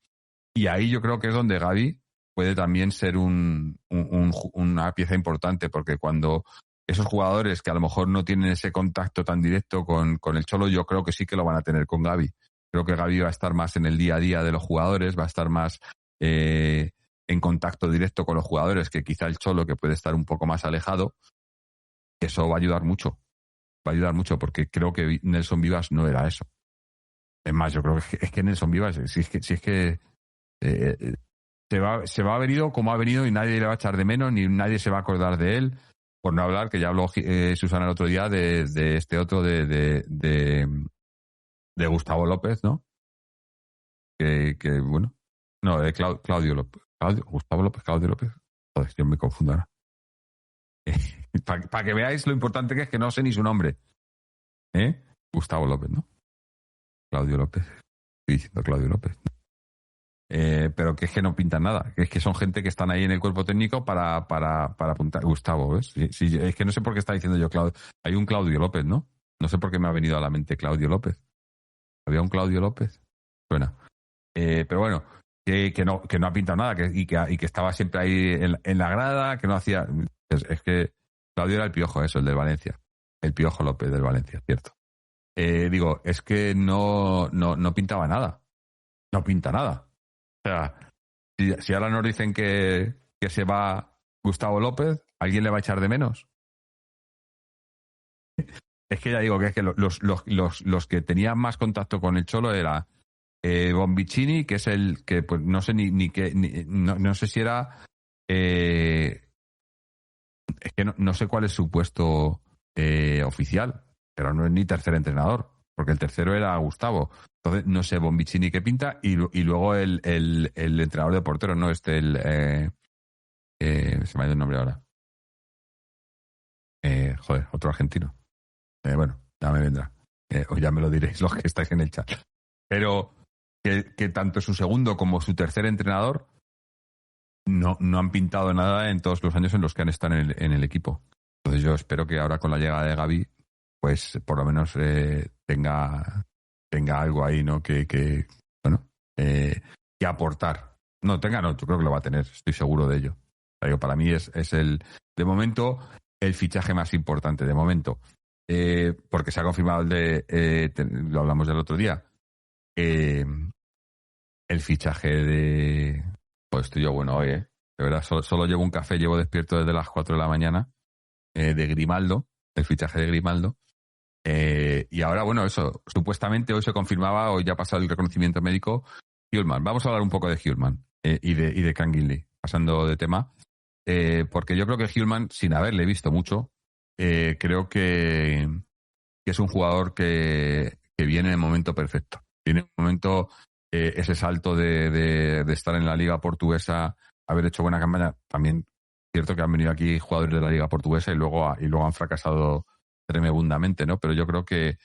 Y ahí yo creo que es donde Gavi puede también ser una pieza importante, porque cuando esos jugadores que a lo mejor no tienen ese contacto tan directo con el Cholo, yo creo que sí que lo van a tener con Gavi. Creo que Gavi va a estar más en el día a día de los jugadores, va a estar más en contacto directo con los jugadores, que quizá el Cholo, que puede estar un poco más alejado. Eso va a ayudar mucho, porque creo que Nelson Vivas no era eso. Es más, yo creo que es que Nelson Vivas, si es que se va a haber ido como ha venido, y nadie le va a echar de menos, ni nadie se va a acordar de él. Por no hablar, que ya habló Susana el otro día de este otro de Gustavo López, ¿no? Que bueno. No, de Claudio López. Gustavo López, Claudio López. Joder, yo me confundo ahora. Para que veáis lo importante que es que no sé ni su nombre. Gustavo López, ¿no? Claudio López. Estoy diciendo Claudio López. Pero que es que no pintan nada. Que es que son gente que están ahí en el cuerpo técnico para apuntar. Gustavo, ¿ves? Sí, es que no sé por qué está diciendo yo Claudio. Hay un Claudio López, ¿no? No sé por qué me ha venido a la mente Claudio López. ¿Había un Claudio López? Suena. Pero bueno, que no ha pintado nada y que estaba siempre ahí en la grada, que no hacía... Es que Claudio era el Piojo, eso, el del Valencia. El Piojo López del Valencia, cierto. Digo, es que no pintaba nada. No pinta nada. O sea, si ahora nos dicen que se va Gustavo López, ¿alguien le va a echar de menos? Es que ya digo que es que los que tenían más contacto con el Cholo era Bonvicini, que es el que pues no sé ni qué, no sé si era es que no sé cuál es su puesto oficial, pero no es ni tercer entrenador, porque el tercero era Gustavo. Entonces, no sé Bonvicini qué pinta y luego el entrenador de porteros, ¿no? Se me ha ido el nombre ahora. Joder, otro argentino. Bueno, ya me vendrá. O ya me lo diréis los que estáis en el chat. Pero que tanto su segundo como su tercer entrenador no han pintado nada en todos los años en los que han estado en el equipo. Entonces yo espero que ahora con la llegada de Gavi, pues por lo menos tenga algo ahí, ¿no? Que aportar. No, yo creo que lo va a tener, estoy seguro de ello. O sea, para mí es de momento, el fichaje más importante, de momento. Porque se ha confirmado lo hablamos del otro día, el fichaje de... Pues estoy yo bueno hoy, De verdad, solo llevo un café, llevo despierto desde las 4 de la mañana, de Grimaldo, el fichaje de Grimaldo. Y ahora, bueno, eso, supuestamente hoy se confirmaba, hoy ya ha pasado el reconocimiento médico, Hjulmand. Vamos a hablar un poco de Hjulmand y de Canguilí, pasando de tema. Porque yo creo que Hjulmand, sin haberle visto mucho, creo que es un jugador que viene en el momento perfecto. Viene en el momento, ese salto de estar en la Liga Portuguesa, haber hecho buena campaña. También es cierto que han venido aquí jugadores de la Liga Portuguesa y luego han fracasado tremendamente, ¿no? Pero yo creo que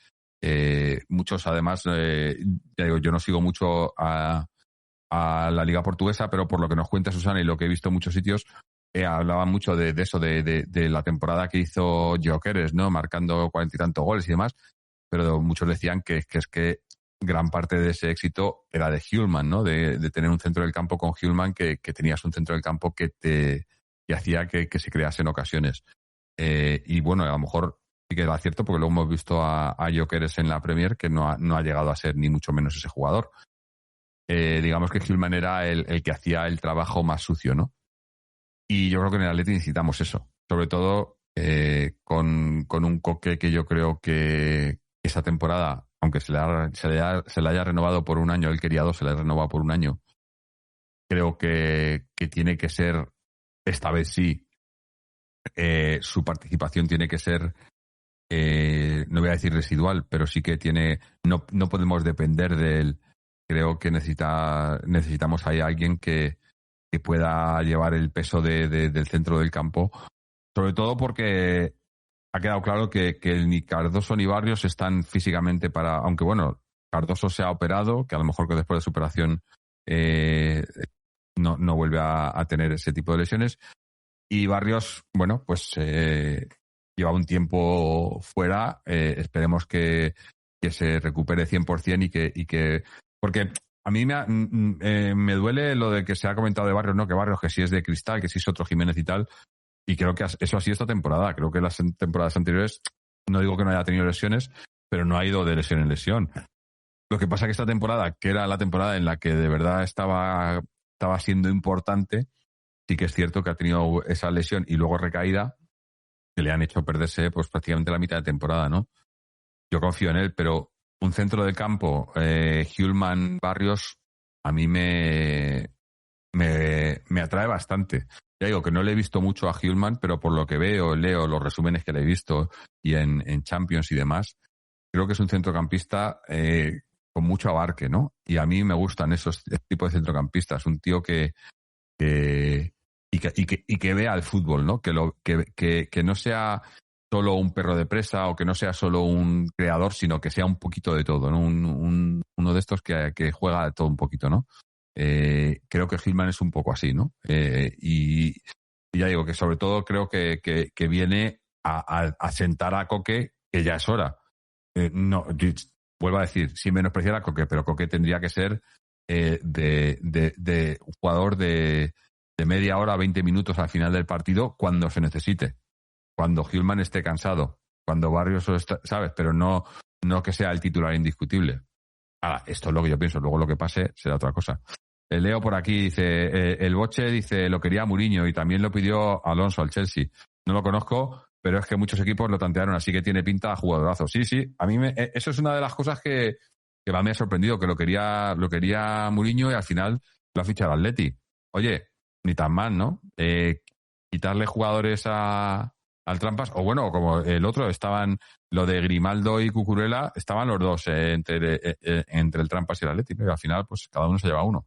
muchos, además, ya digo, yo no sigo mucho a la Liga Portuguesa, pero por lo que nos cuenta Susana y lo que he visto en muchos sitios, hablaban mucho de eso, de la temporada que hizo Gyökeres, ¿no? Marcando 40 y tantos goles y demás, pero muchos decían que es que gran parte de ese éxito era de Hjulmand, ¿no? De tener un centro del campo con Hjulmand que tenías un centro del campo que hacía que se crease en ocasiones. Y bueno, a lo mejor sí que era cierto porque luego hemos visto a Gyökeres en la Premier que no ha llegado a ser ni mucho menos ese jugador. Digamos que Hjulmand era el que hacía el trabajo más sucio, ¿no? Y yo creo que en el Atleti necesitamos eso. Sobre todo con un Coque que yo creo que esa temporada, aunque se le haya renovado por un año, él quería 2, se le ha renovado por un año, creo que tiene que ser, esta vez sí, su participación tiene que ser, no voy a decir residual, pero sí que no podemos depender de él. Creo que necesitamos ahí a alguien que pueda llevar el peso del centro del campo, sobre todo porque ha quedado claro que ni Cardoso ni Barrios están físicamente aunque bueno, Cardoso se ha operado, que a lo mejor que después de su operación no vuelve a tener ese tipo de lesiones, y Barrios, bueno, pues lleva un tiempo fuera, esperemos que se recupere 100% y que porque a mí me duele lo de que se ha comentado de Barrios, ¿no? Que Barrios, que sí es de cristal, que sí es otro Jiménez y tal. Y creo que eso ha sido esta temporada. Creo que las temporadas anteriores, no digo que no haya tenido lesiones, pero no ha ido de lesión en lesión. Lo que pasa que esta temporada, que era la temporada en la que de verdad estaba siendo importante, sí que es cierto que ha tenido esa lesión y luego recaída, que le han hecho perderse pues prácticamente la mitad de temporada, ¿no? Yo confío en él, pero un centro de campo, Hjulmand Barrios, a mí me atrae bastante. Ya digo que no le he visto mucho a Hjulmand, pero por lo que veo, leo los resúmenes que le he visto y en Champions y demás, creo que es un centrocampista con mucho abarque, ¿no? Y a mí me gustan esos tipos de centrocampistas, un tío que vea el fútbol, ¿no? Que no sea solo un perro de presa o que no sea solo un creador, sino que sea un poquito de todo, ¿no? Uno de estos que juega de todo un poquito, ¿no? Creo que Hjulmand es un poco así, ¿no? Y ya digo que sobre todo creo que viene a sentar a Coque, que ya es hora. No, vuelvo a decir, sin menospreciar a Coque, pero Coque tendría que ser de un jugador de media hora, 20 minutos al final del partido cuando se necesite. Cuando Hjulmand esté cansado, cuando Barrios, ¿sabes? Pero no que sea el titular indiscutible. Ahora, esto es lo que yo pienso, luego lo que pase será otra cosa. Leo por aquí, dice, el Boche dice, lo quería Mourinho y también lo pidió Alonso al Chelsea. No lo conozco, pero es que muchos equipos lo tantearon, así que tiene pinta a jugadorazo. Sí, a mí eso es una de las cosas que más me ha sorprendido, que lo quería Mourinho y al final lo ha fichado al Atleti. Oye, ni tan mal, ¿no? Quitarle jugadores al Trampas, o bueno, como el otro, estaban lo de Grimaldo y Cucurella, estaban los dos entre el Trampas y el Atleti, ¿no? Y al final, pues cada uno se lleva uno.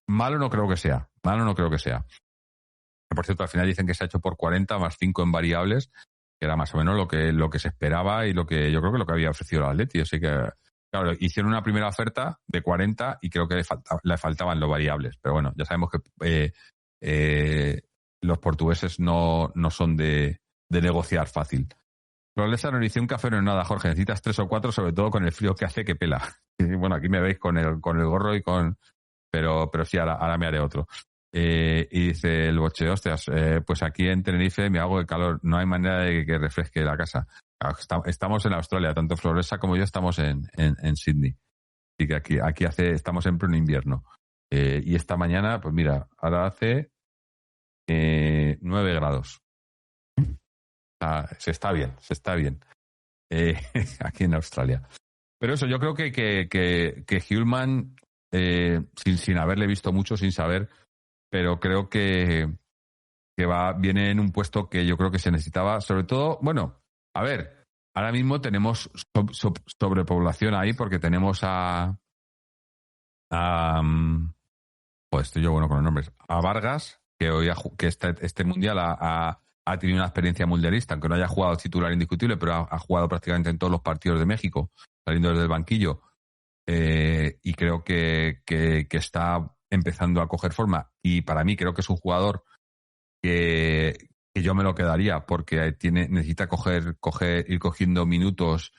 Malo no creo que sea. Por cierto, al final dicen que se ha hecho por 40 más 5 en variables, que era más o menos lo que se esperaba y lo que yo creo que lo que había ofrecido el Atleti. Así que, claro, hicieron una primera oferta de 40 y creo que le faltaban los variables. Pero bueno, ya sabemos que los portugueses no son de negociar fácil. Progresa nos dice un café no es nada, Jorge. Necesitas 3 o 4, sobre todo con el frío que hace, que pela. Y bueno, aquí me veis con el gorro y con... Pero sí, ahora me haré otro. Y dice el Boche, hostias, pues aquí en Tenerife me hago de calor. No hay manera de que refresque la casa. Estamos en Australia, tanto Floresa como yo estamos en Sydney. Así que aquí estamos en pleno invierno. Y esta mañana, pues mira, ahora hace 9 grados. Se está bien. Aquí en Australia. Pero eso, yo creo que Hjulmand, sin haberle visto mucho, sin saber, pero creo que viene en un puesto que yo creo que se necesitaba, sobre todo, bueno, a ver, ahora mismo tenemos sobrepoblación ahí porque tenemos pues estoy yo bueno con los nombres, a Vargas, que hoy que este mundial ha tenido una experiencia mundialista, aunque no haya jugado titular indiscutible, pero ha jugado prácticamente en todos los partidos de México, saliendo desde el banquillo, y creo que está empezando a coger forma, y para mí creo que es un jugador que yo me lo quedaría, porque necesita ir cogiendo minutos,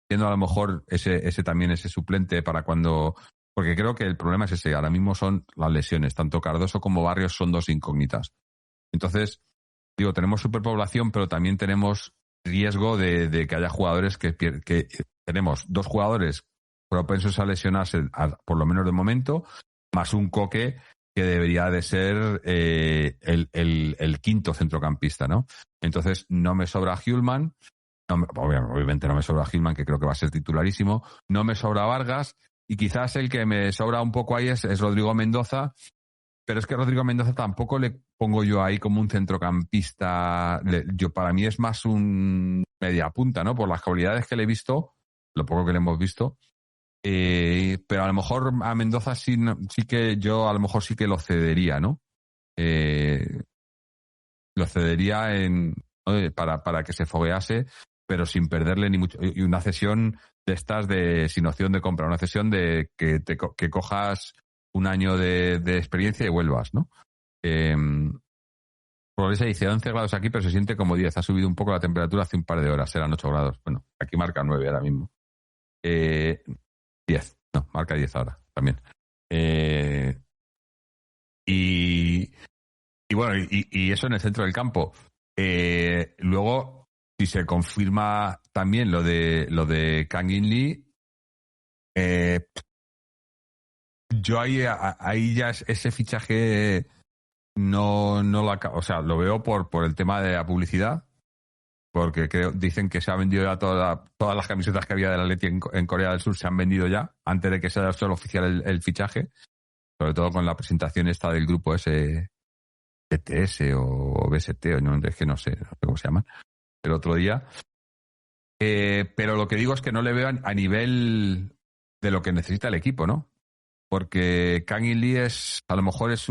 siendo a lo mejor ese suplente para cuando... Porque creo que el problema es ese, ahora mismo son las lesiones, tanto Cardoso como Barrios son dos incógnitas. Entonces, digo, tenemos superpoblación, pero también tenemos riesgo de que haya jugadores que tenemos 2 jugadores propensos a lesionarse, por lo menos de momento, más un Coque que debería de ser el quinto centrocampista, ¿no? Entonces, no me sobra Hjulmand, obviamente no me sobra Hjulmand, que creo que va a ser titularísimo, no me sobra Vargas, y quizás el que me sobra un poco ahí es Rodrigo Mendoza, pero es que Rodrigo Mendoza tampoco le pongo yo ahí como un centrocampista. Para mí es más un media punta, ¿no? Por las cualidades que le he visto, lo poco que le hemos visto. Pero a lo mejor a Mendoza sí que yo a lo mejor sí que lo cedería, ¿no? Lo cedería para que se foguease, pero sin perderle ni mucho. Y una cesión de estas sin opción de compra, una cesión de que cojas un año de experiencia y vuelvas, ¿no? Progresa dice 11 grados aquí, pero se siente como 10. Ha subido un poco la temperatura hace un par de horas, eran 8 grados. Bueno, aquí marca 9 ahora mismo. 10, no, marca 10 ahora también. Y bueno, y eso en el centro del campo. Luego, si se confirma también lo de Kang In Lee, yo ahí ya ese fichaje no o sea, lo veo por el tema de la publicidad, porque dicen que se ha vendido ya todas las camisetas que había del Atleti en Corea del Sur, se han vendido ya antes de que sea solo oficial el fichaje. sobre todo con la presentación esta del grupo ese BTS o BST, o no, es que no sé cómo se llaman, el otro día. Pero lo que digo es que no le veo a nivel de lo que necesita el equipo, ¿no? Porque Kang In Lee a lo mejor es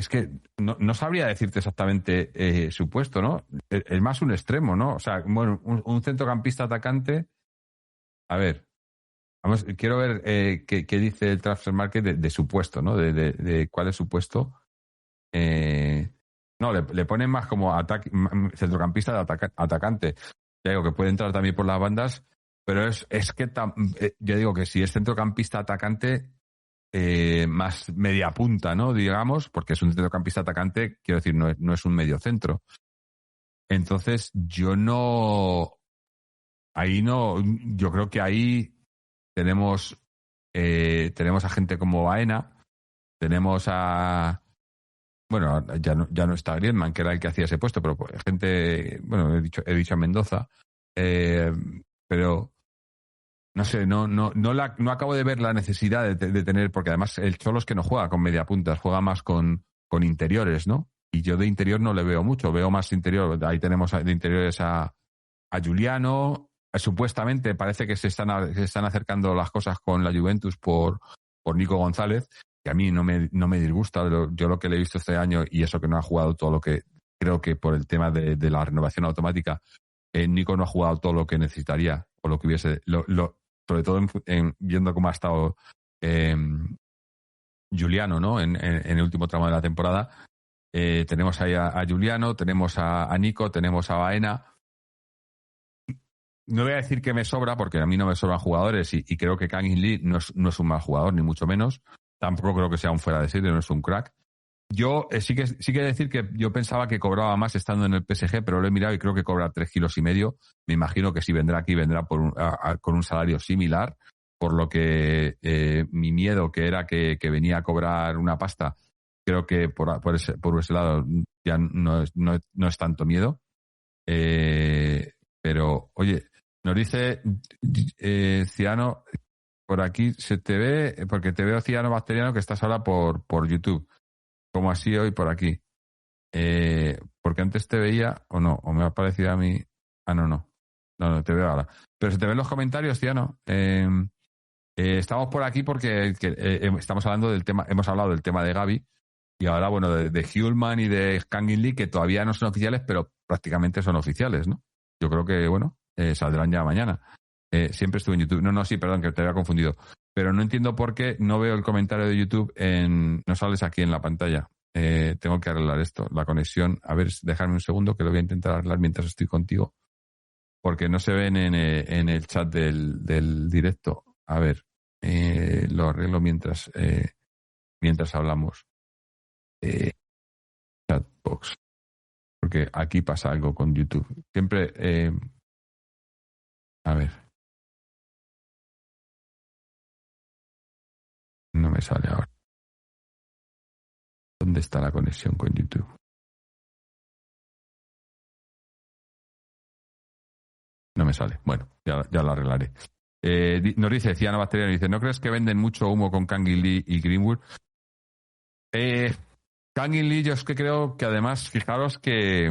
que no sabría decirte exactamente su puesto, ¿no? Es más un extremo, ¿no? O sea, bueno, un centrocampista atacante. A ver, quiero ver qué dice el Transfer Market de su puesto, ¿no? De cuál es su puesto. No, le ponen más como centrocampista de atacante. Ya digo que puede entrar también por las bandas, pero es que yo digo que si es centrocampista atacante, más media punta, ¿no? Digamos, porque es un centrocampista atacante, quiero decir, no es un medio centro. Entonces, yo creo que ahí tenemos a gente como Baena, tenemos bueno, ya no está Griezmann, que era el que hacía ese puesto, pero gente, bueno, he dicho a Mendoza, pero no sé, no acabo de ver la necesidad de tener, porque además el Cholo es que no juega con media puntas, juega más con interiores, ¿no? Y yo de interior no le veo mucho, veo más interior. Ahí tenemos de interiores a Giuliano. Supuestamente parece que se están acercando las cosas con la Juventus por Nico González, que a mí no me disgusta. Yo lo que le he visto este año, y eso que no ha jugado todo lo que creo que por el tema de la renovación automática, Nico no ha jugado todo lo que necesitaría o lo que hubiese, sobre todo viendo cómo ha estado Giuliano, ¿no? En el último tramo de la temporada. Tenemos ahí a Giuliano, tenemos a Nico, tenemos a Baena. No voy a decir que me sobra, porque a mí no me sobran jugadores y creo que Kang In Lee no es un mal jugador, ni mucho menos. Tampoco creo que sea un fuera de serie, no es un crack. Yo sí que decir que yo pensaba que cobraba más estando en el PSG, pero lo he mirado y creo que cobra 3,5 kilos. Me imagino que si vendrá aquí, vendrá con un salario similar, por lo que mi miedo, que era que venía a cobrar una pasta, creo que por ese lado ya no es tanto miedo. Pero, oye, nos dice Ciano, por aquí se te ve, porque te veo Ciano Bacteriano, que estás ahora por YouTube, como así hoy por aquí. Porque antes te veía, o no, o me ha parecido a mí. No, te veo ahora. Pero se te ven los comentarios, Ciano. Estamos por aquí porque estamos hablando del tema, hemos hablado del tema de Gavi, y ahora, bueno, de Hjulman y de Kang In Lee, que todavía no son oficiales, pero prácticamente son oficiales, ¿no? Yo creo que, bueno, saldrán ya mañana. Siempre estuve en YouTube. No, sí, perdón, que te había confundido. Pero no entiendo por qué no veo el comentario de YouTube no sales aquí en la pantalla. Tengo que arreglar esto, la conexión. A ver, déjame un segundo que lo voy a intentar arreglar mientras estoy contigo. Porque no se ven en el chat del directo. A ver, lo arreglo mientras hablamos. Chatbox. Porque aquí pasa algo con YouTube. Siempre, a ver. No me sale ahora. ¿Dónde está la conexión con YouTube? No me sale. Bueno, ya lo arreglaré. Nos dice Ciano Bacteriano, dice, ¿no crees que venden mucho humo con Kang In Lee y Greenwood? Kang In Lee, yo es que creo que además, fijaros que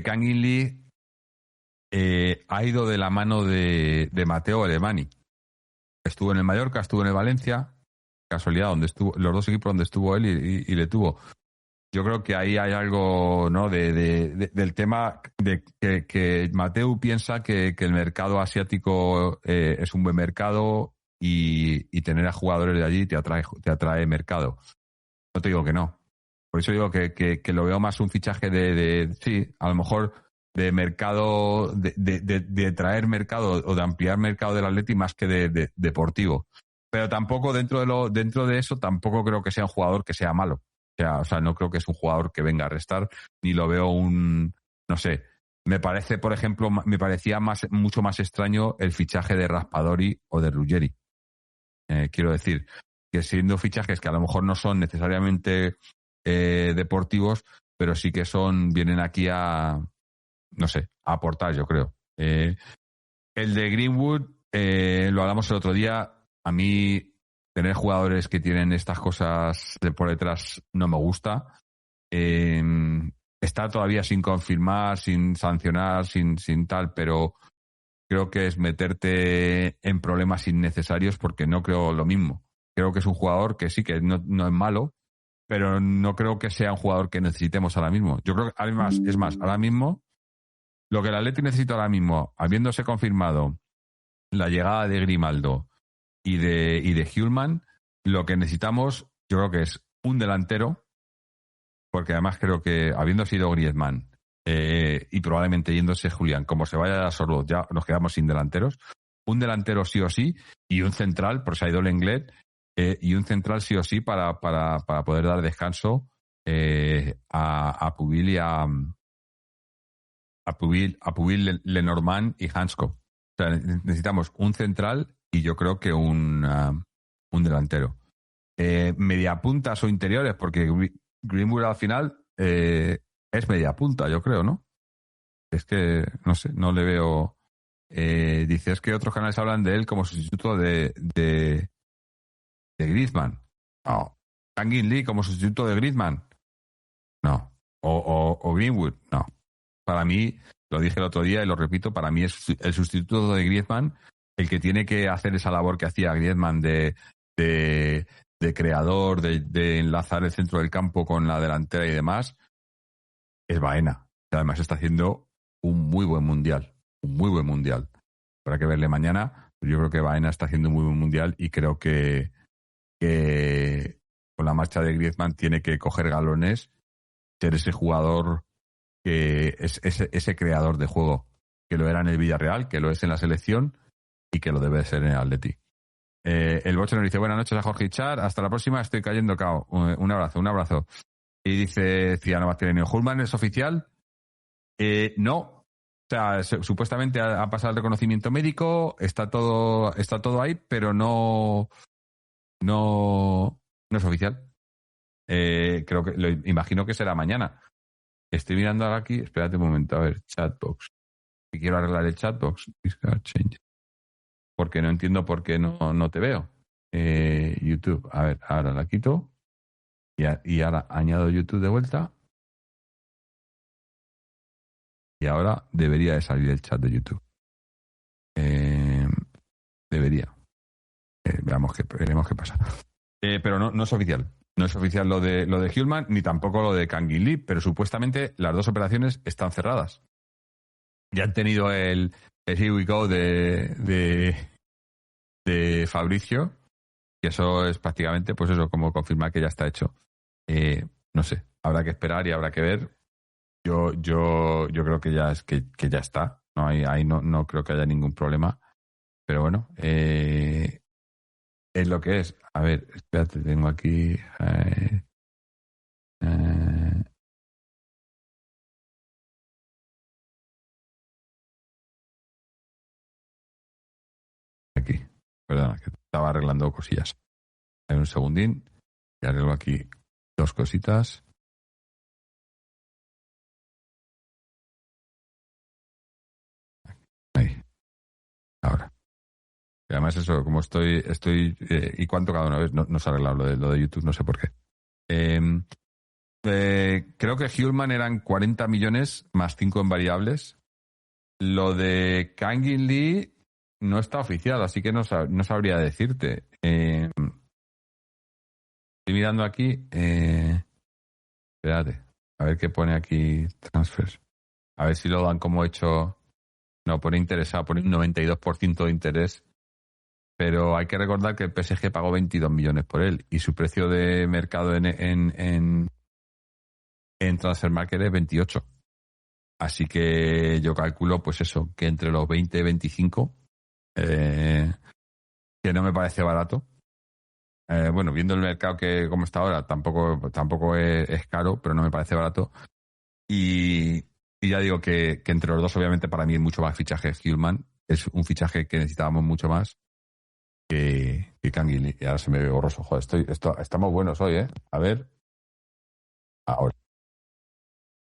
Kang In Lee ha ido de la mano de Mateo Alemany. Estuvo en el Mallorca, estuvo en el Valencia, casualidad, donde estuvo, los dos equipos donde estuvo él y le tuvo. Yo creo que ahí hay algo, ¿no? Del tema de que Mateu piensa que el mercado asiático es un buen mercado y tener a jugadores de allí te atrae mercado. No te digo que no. Por eso digo que lo veo más un fichaje sí, a lo mejor de mercado, de traer mercado o de ampliar mercado del Atleti más que de deportivo. Pero tampoco dentro de eso tampoco creo que sea un jugador que sea malo. O sea, no creo que es un jugador que venga a restar, ni lo veo no sé. Me parece, por ejemplo, me parecía mucho más extraño el fichaje de Raspadori o de Ruggeri. Quiero decir, que siendo fichajes que a lo mejor no son necesariamente deportivos, pero sí que vienen aquí no sé, a aportar, yo creo. El de Greenwood, lo hablamos el otro día, a mí tener jugadores que tienen estas cosas de por detrás no me gusta. Está todavía sin confirmar, sin sancionar, sin tal, pero creo que es meterte en problemas innecesarios porque no creo lo mismo. Creo que es un jugador que sí, que no es malo, pero no creo que sea un jugador que necesitemos ahora mismo. Yo creo que, además, es más, ahora mismo, lo que el Atleti necesita ahora mismo, habiéndose confirmado la llegada de Grimaldo y de Hjulman, lo que necesitamos, yo creo que es un delantero, porque además creo que habiendo sido Griezmann y probablemente yéndose Julián, como se vaya a Sorloth, ya nos quedamos sin delanteros, un delantero sí o sí y un central, por si ha ido Lenglet, y un central sí o sí para poder dar descanso a Pubil y a Pubil, Lenormand y Hansko. O sea, necesitamos un central y yo creo que un delantero. Media puntas o interiores, porque Greenwood al final es media punta, yo creo, ¿no? Es que, no sé, no le veo... dices que otros canales hablan de él como sustituto de Griezmann. No. Kangin Lee como sustituto de Griezmann. No. O Greenwood. No. Para mí, lo dije el otro día y lo repito, para mí es el sustituto de Griezmann el que tiene que hacer esa labor que hacía Griezmann de creador, de enlazar el centro del campo con la delantera y demás, es Baena. Además está haciendo un muy buen mundial. Un muy buen mundial. Habrá que verle mañana. Yo creo que Baena está haciendo un muy buen mundial y creo que con la marcha de Griezmann tiene que coger galones, ser ese jugador que es ese creador de juego que lo era en el Villarreal, que lo es en la selección y que lo debe ser en el Atleti. El Bocho nos dice: buenas noches a Jorge Ichar, hasta la próxima, estoy cayendo cao. Un abrazo. Y dice Ciano Bastianini: ¿Hjulman es oficial? No. O sea, supuestamente ha pasado el reconocimiento médico, está todo ahí, pero no es oficial. Creo que imagino que será mañana. Estoy mirando ahora aquí, espérate un momento, a ver, chatbox. Si quiero arreglar el chatbox, porque no entiendo por qué no te veo. YouTube, a ver, ahora la quito y ahora añado YouTube de vuelta y ahora debería de salir el chat de YouTube. Debería. Veremos qué pasa. Pero no es oficial. No es oficial lo de Hjulman ni tampoco lo de Kangin Lee, pero supuestamente las dos operaciones están cerradas. Ya han tenido el Here We Go de Fabricio, y eso es prácticamente, pues eso, como confirmar que ya está hecho. No sé, habrá que esperar y habrá que ver. Yo creo que ya ya está. No ahí no creo que haya ningún problema. Pero bueno, es lo que es. A ver, espérate, tengo aquí. Aquí. Perdona, que estaba arreglando cosillas. Hay un segundín y arreglo aquí dos cositas. Ahí. Ahora. Y además eso, como estoy ¿y cuánto cada una vez? No se ha arreglado lo de YouTube, no sé por qué. Creo que Hjulman eran 40 millones más 5 en variables. Lo de Kangin Lee no está oficial, así que no sabría decirte. Estoy mirando aquí. Espérate, a ver qué pone aquí transfers. A ver si lo dan como hecho. No, pone interesado, pone un 92% de interés. Pero hay que recordar que el PSG pagó 22 millones por él y su precio de mercado en Transfermarkt es 28. Así que yo calculo, pues eso, que entre los 20 y 25, que no me parece barato. Bueno, viendo el mercado que como está ahora, tampoco es caro, pero no me parece barato. Y ya digo que entre los dos, obviamente, para mí es mucho más fichaje Hjulman. Es un fichaje que necesitábamos mucho más que Kangin Lee. Y ahora se me ve borroso. Joder, estamos buenos hoy, ¿eh? A ver. Ahora.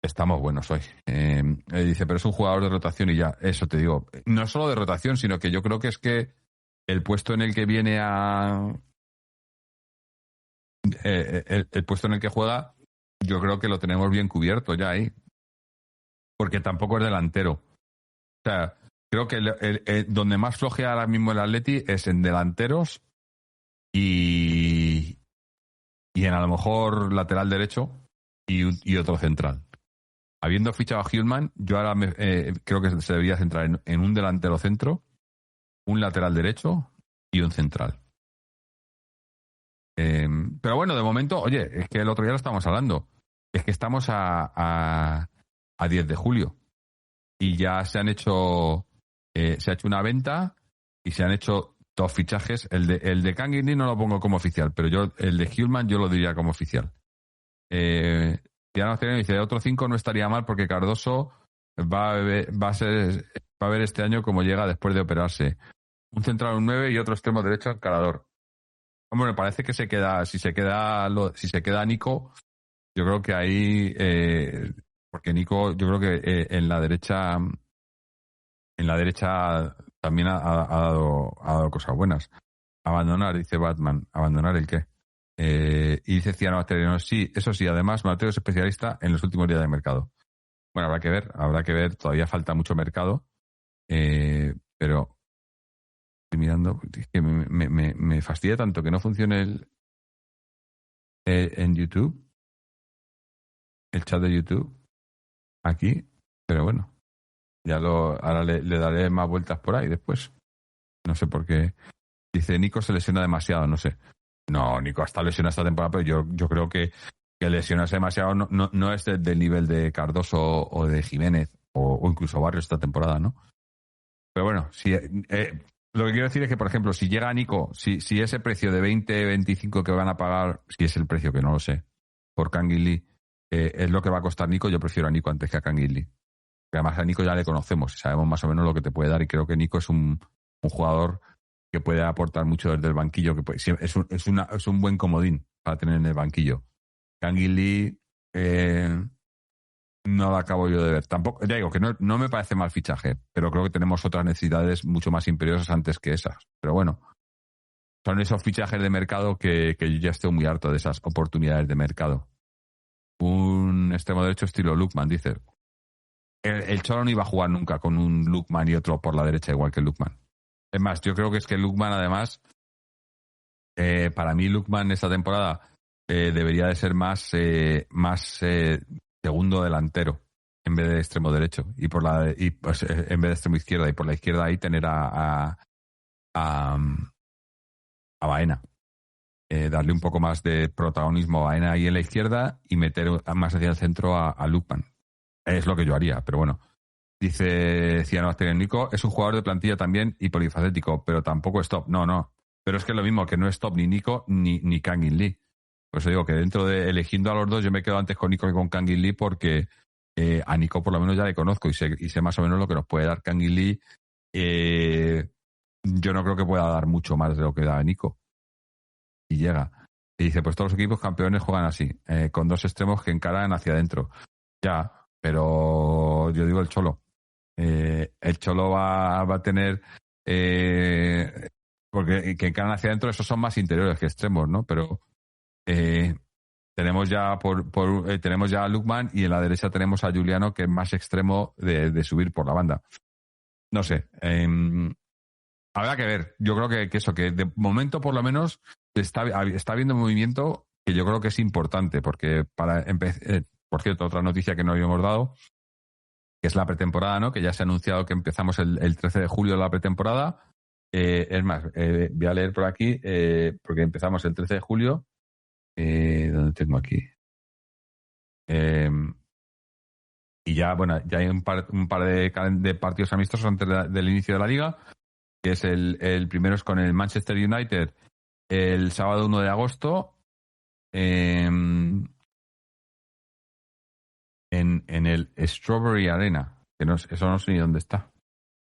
Estamos buenos hoy. Dice, pero es un jugador de rotación y ya, eso te digo. No solo de rotación, sino que yo creo que es que el puesto en el que viene a el puesto en el que juega, yo creo que lo tenemos bien cubierto ya ahí. Porque tampoco es delantero. O sea, creo que donde más flojea ahora mismo el Atleti es en delanteros y en a lo mejor lateral derecho y otro central. Habiendo fichado a Hjulman, yo ahora creo que se debería centrar en un delantero centro, un lateral derecho y un central. Pero bueno, de momento, oye, es que el otro día lo estábamos hablando. Es que estamos a 10 de julio y ya se ha hecho una venta y se han hecho 2 fichajes. El de Kang In-lee no lo pongo como oficial, pero yo el de Hjulman yo lo diría como oficial. Diana Octavio dice, otro 5 no estaría mal porque Cardoso va a ver este año cómo llega después de operarse. Un central, un 9 y otro extremo derecho encarador. Hombre, me parece que si se queda Nico, yo creo que ahí, porque Nico, yo creo que en la derecha también ha dado cosas buenas. Abandonar, dice Batman. ¿Abandonar el qué? Y dice Ciano Asteriano, sí, eso sí, además Mateo es especialista en los últimos días de mercado. Bueno, habrá que ver, todavía falta mucho mercado, pero estoy mirando, es que me fastidia tanto que no funcione en YouTube, el chat de YouTube, aquí, pero bueno, ahora le daré más vueltas por ahí después. No sé por qué. Dice, Nico se lesiona demasiado, no sé. No, Nico está lesionado esta temporada, pero yo creo que lesionarse demasiado no es del nivel de Cardoso o de Jiménez o incluso Barrios esta temporada, ¿no? Pero bueno, lo que quiero decir es que, por ejemplo, si llega Nico, si ese precio de 20, 25 que van a pagar, si es el precio que no lo sé, por Kang In-lee, es lo que va a costar Nico, yo prefiero a Nico antes que a Kang In-lee. Además a Nico ya le conocemos y sabemos más o menos lo que te puede dar y creo que Nico es un jugador que puede aportar mucho desde el banquillo, que es un buen comodín para tener en el banquillo. Kang In-lee no lo acabo yo de ver. Tampoco, ya digo que no me parece mal fichaje, pero creo que tenemos otras necesidades mucho más imperiosas antes que esas. Pero bueno, son esos fichajes de mercado que yo ya estoy muy harto de esas oportunidades de mercado. Un extremo derecho estilo Lookman, dice. El Cholo no iba a jugar nunca con un Lookman y otro por la derecha igual que Lookman. Es más, yo creo que es que Lookman además, para mí Lookman esta temporada debería de ser más segundo delantero en vez de extremo derecho y pues, en vez de extremo izquierda y por la izquierda ahí tener a Baena. Darle un poco más de protagonismo a Baena ahí en la izquierda y meter más hacia el centro a Lookman. Es lo que yo haría, pero bueno. Dice Ciano Asterionico, es un jugador de plantilla también y polifacético, pero tampoco es top. No. Pero es que es lo mismo, que no es top ni Nico ni Kang In-lee. Por eso digo que dentro de eligiendo a los dos, yo me quedo antes con Nico que con Kang In-lee porque a Nico por lo menos ya le conozco y sé más o menos lo que nos puede dar Kang In-lee. Yo no creo que pueda dar mucho más de lo que da Nico. Y llega. Y dice, pues todos los equipos campeones juegan así, con 2 extremos que encaran hacia adentro. Ya, pero yo digo el Cholo. El Cholo va a tener porque que encaran hacia adentro, esos son más interiores que extremos, ¿no? Pero tenemos ya tenemos ya a Lookman y en la derecha tenemos a Juliano, que es más extremo de subir por la banda. No sé. Habrá que ver. Yo creo que eso, que de momento por lo menos está habiendo movimiento que yo creo que es importante, porque por cierto, otra noticia que no habíamos dado, que es la pretemporada, ¿no? Que ya se ha anunciado que empezamos el 13 de julio la pretemporada. Es más, voy a leer por aquí, porque empezamos el 13 de julio. ¿Dónde tengo aquí? Y ya, bueno, ya hay un par de partidos amistosos antes del inicio de la liga, que es el primero es con el Manchester United el sábado 1 de agosto. En el Strawberry Arena, que eso no sé ni dónde está.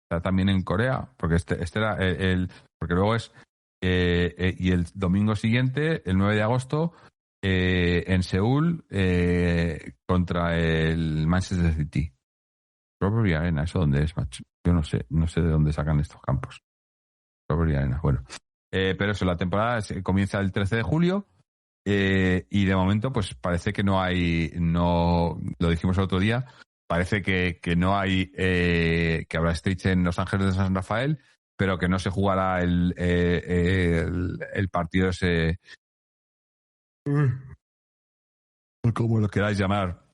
Está también en Corea, porque este era porque luego es y el domingo siguiente, el 9 de agosto, en Seúl contra el Manchester City. Strawberry Arena, ¿eso dónde es, macho? Yo no sé de dónde sacan estos campos. Strawberry Arena, bueno. Pero eso, la temporada comienza el 13 de julio Y de momento, pues parece que no hay, no, lo dijimos el otro día, parece que no hay, que habrá stage en Los Ángeles de San Rafael, pero que no se jugará el partido ese, como lo queráis llamar,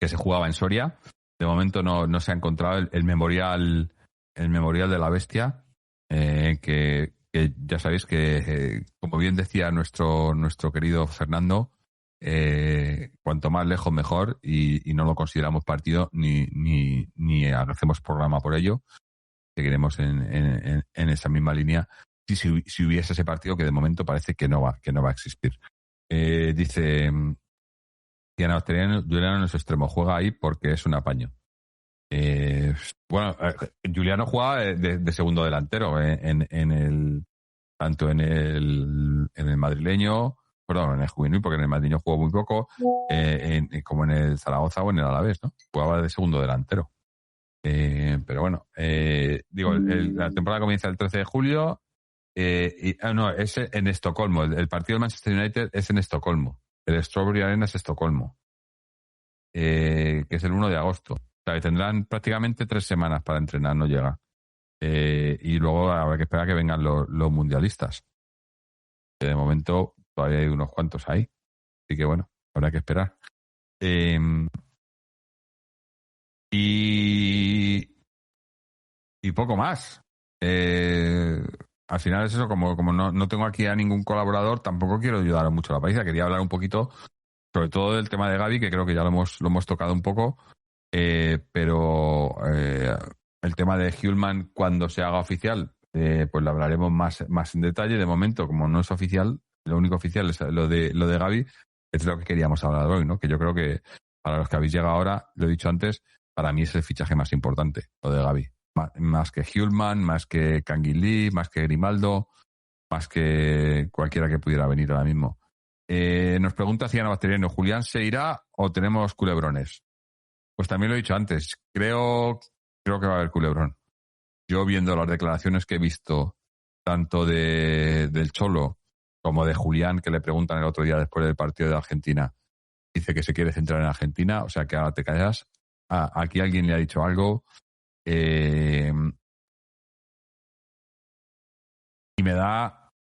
que se jugaba en Soria. De momento no se ha encontrado el memorial de la bestia, que ya sabéis que, como bien decía nuestro querido Fernando, cuanto más lejos mejor, y no lo consideramos partido ni hacemos programa por ello. Seguiremos en esa misma línea si hubiese ese partido, que de momento parece que no va a existir. Dice Diana Juliano no es extremo, juega ahí porque es un apaño. Bueno, Juliano juega de segundo delantero tanto en el madrileño, perdón, en el juvenil, porque en el madrileño jugó muy poco, como en el Zaragoza o en el Alavés, ¿no? Jugaba de segundo delantero. Pero bueno, digo, la temporada comienza el 13 de julio. No, es en Estocolmo. El partido del Manchester United es en Estocolmo. El Strawberry Arena es Estocolmo, que es el 1 de agosto. O sea, que tendrán prácticamente 3 semanas para entrenar, no llega. Y luego habrá que esperar a que vengan los mundialistas. Que de momento todavía hay unos cuantos ahí. Así que bueno, habrá que esperar. Y poco más. Al final es eso, como no tengo aquí a ningún colaborador, tampoco quiero ayudar mucho a la paisa. Quería hablar un poquito, sobre todo del tema de Gavi, que creo que ya lo hemos tocado un poco. Pero el tema de Hjulmand, cuando se haga oficial, pues lo hablaremos más en detalle. De momento, como no es oficial, lo único oficial es lo de Gavi, es lo que queríamos hablar hoy, ¿no? Que yo creo que para los que habéis llegado ahora, lo he dicho antes, para mí es el fichaje más importante, lo de Gavi. Más que Hjulmand, más que Canguilí, más que Grimaldo, más que cualquiera que pudiera venir ahora mismo. Nos pregunta Ciano Bacteriano, ¿Julián se irá o tenemos culebrones? Pues también lo he dicho antes, creo que va a haber culebrón. Yo, viendo las declaraciones que he visto, tanto del Cholo como de Julián, que le preguntan el otro día después del partido de Argentina, dice que se quiere centrar en Argentina, o sea que ahora te callas. Aquí alguien le ha dicho algo. Y me da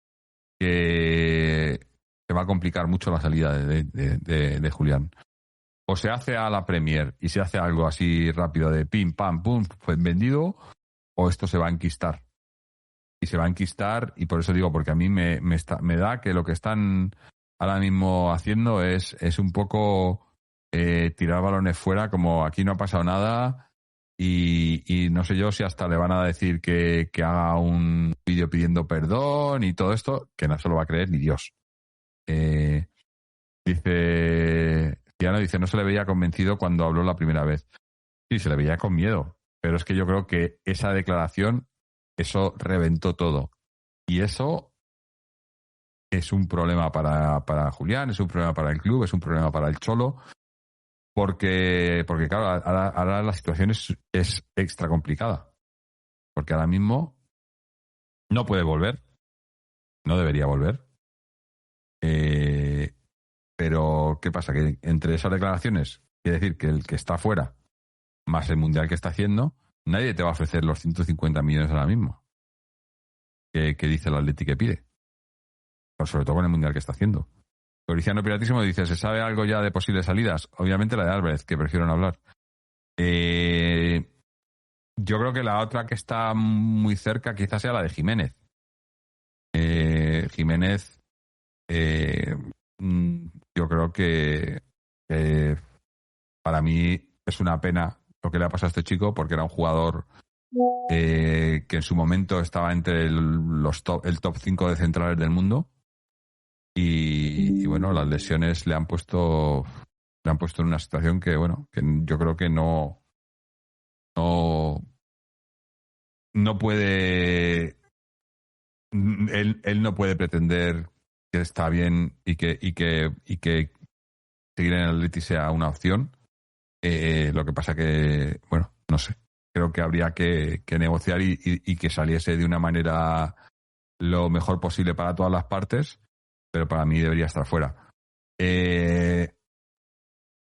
que se va a complicar mucho la salida de Julián. O se hace a la Premier y se hace algo así rápido de pim, pam, pum, pues vendido, o esto se va a enquistar. Y se va a enquistar, y por eso digo, porque a mí me da que lo que están ahora mismo haciendo es un poco tirar balones fuera, como aquí no ha pasado nada, y no sé yo si hasta le van a decir que haga un vídeo pidiendo perdón y todo esto, que no se lo va a creer ni Dios. Dice, no se le veía convencido cuando habló la primera vez. Sí, se le veía con miedo, pero es que yo creo que esa declaración, eso reventó todo. Y eso es un problema para Julián, es un problema para el club, es un problema para el Cholo, porque claro, ahora la situación es extra complicada. Porque ahora mismo no puede volver, no debería volver. Pero, ¿qué pasa? Que entre esas declaraciones, quiere decir que el que está fuera, más el mundial que está haciendo, nadie te va a ofrecer los 150 millones ahora mismo que dice el Atleti que pide. Pero sobre todo con el mundial que está haciendo. Mauriciano Piratísimo dice, ¿se sabe algo ya de posibles salidas? Obviamente la de Álvarez, que prefiero no hablar. Yo creo que la otra que está muy cerca quizás sea la de Jiménez. Jiménez, yo creo que para mí es una pena lo que le ha pasado a este chico, porque era un jugador que en su momento estaba entre el top 5 de centrales del mundo, y bueno, las lesiones le han puesto en una situación que, bueno, que yo creo que no puede, él no puede pretender que está bien y que seguir en el Atleti sea una opción. Lo que pasa que, bueno, no sé, creo que habría que negociar y que saliese de una manera lo mejor posible para todas las partes, pero para mí debería estar fuera.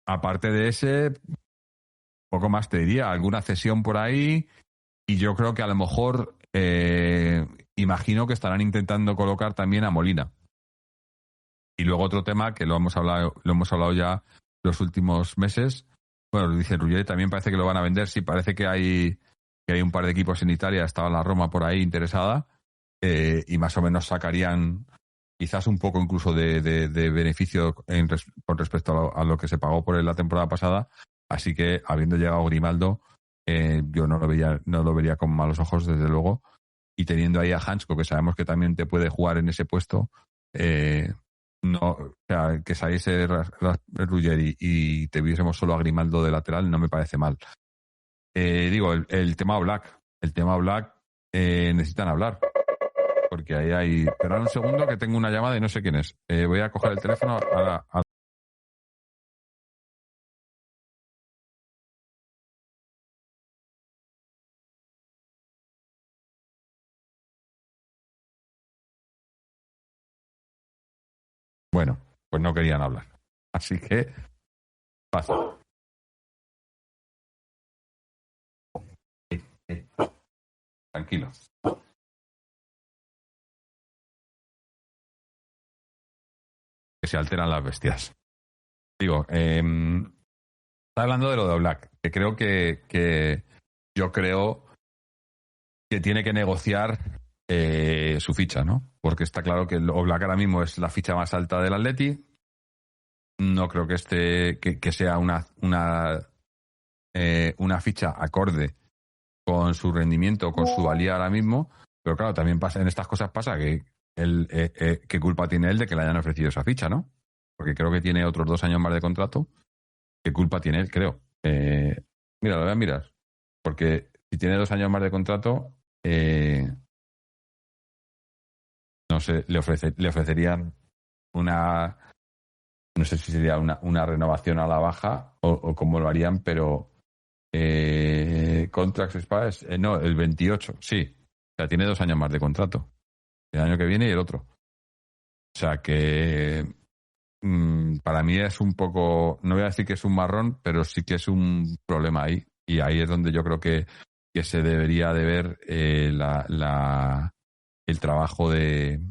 Aparte de ese, poco más te diría, alguna cesión por ahí, y yo creo que a lo mejor imagino que estarán intentando colocar también a Molina. Y luego otro tema que lo hemos hablado ya los últimos meses. Bueno, dice Ruggeri, también parece que lo van a vender. Sí, parece que hay un par de equipos en Italia, estaba la Roma por ahí interesada, y más o menos sacarían quizás un poco incluso de beneficio con respecto a lo que se pagó por él la temporada pasada. Así que, habiendo llegado Grimaldo, yo no lo vería con malos ojos, desde luego. Y teniendo ahí a Hansko, que sabemos que también te puede jugar en ese puesto, no, o sea, que saliese Ruggeri y te viésemos solo a Grimaldo de lateral no me parece mal. Digo, el tema Oblak. El tema Oblak necesitan hablar. Porque ahí hay... Esperad un segundo que tengo una llamada y no sé quién es. Voy a coger el teléfono a... Bueno, pues no querían hablar. Así que pasa. Tranquilo. Que se alteran las bestias. Digo, está hablando de lo de Oblak, que creo que yo creo que tiene que negociar su ficha, ¿no? Porque está claro que Oblak ahora mismo es la ficha más alta del Atleti. No creo que que sea una ficha acorde con su rendimiento, con su valía ahora mismo. Pero claro, también pasa, en estas cosas pasa que ¿qué culpa tiene él de que le hayan ofrecido esa ficha, no? Porque creo que tiene otros 2 años más de contrato. ¿Qué culpa tiene él? Creo. Mira, lo voy a mirar. Porque si tiene 2 años más de contrato, no sé, le ofrecerían una, no sé si sería una renovación a la baja o cómo lo harían, pero contracts expires, no, el 28, sí. O sea, tiene 2 años más de contrato. El año que viene y el otro. O sea que para mí es un poco, no voy a decir que es un marrón, pero sí que es un problema ahí. Y ahí es donde yo creo que se debería de ver el trabajo de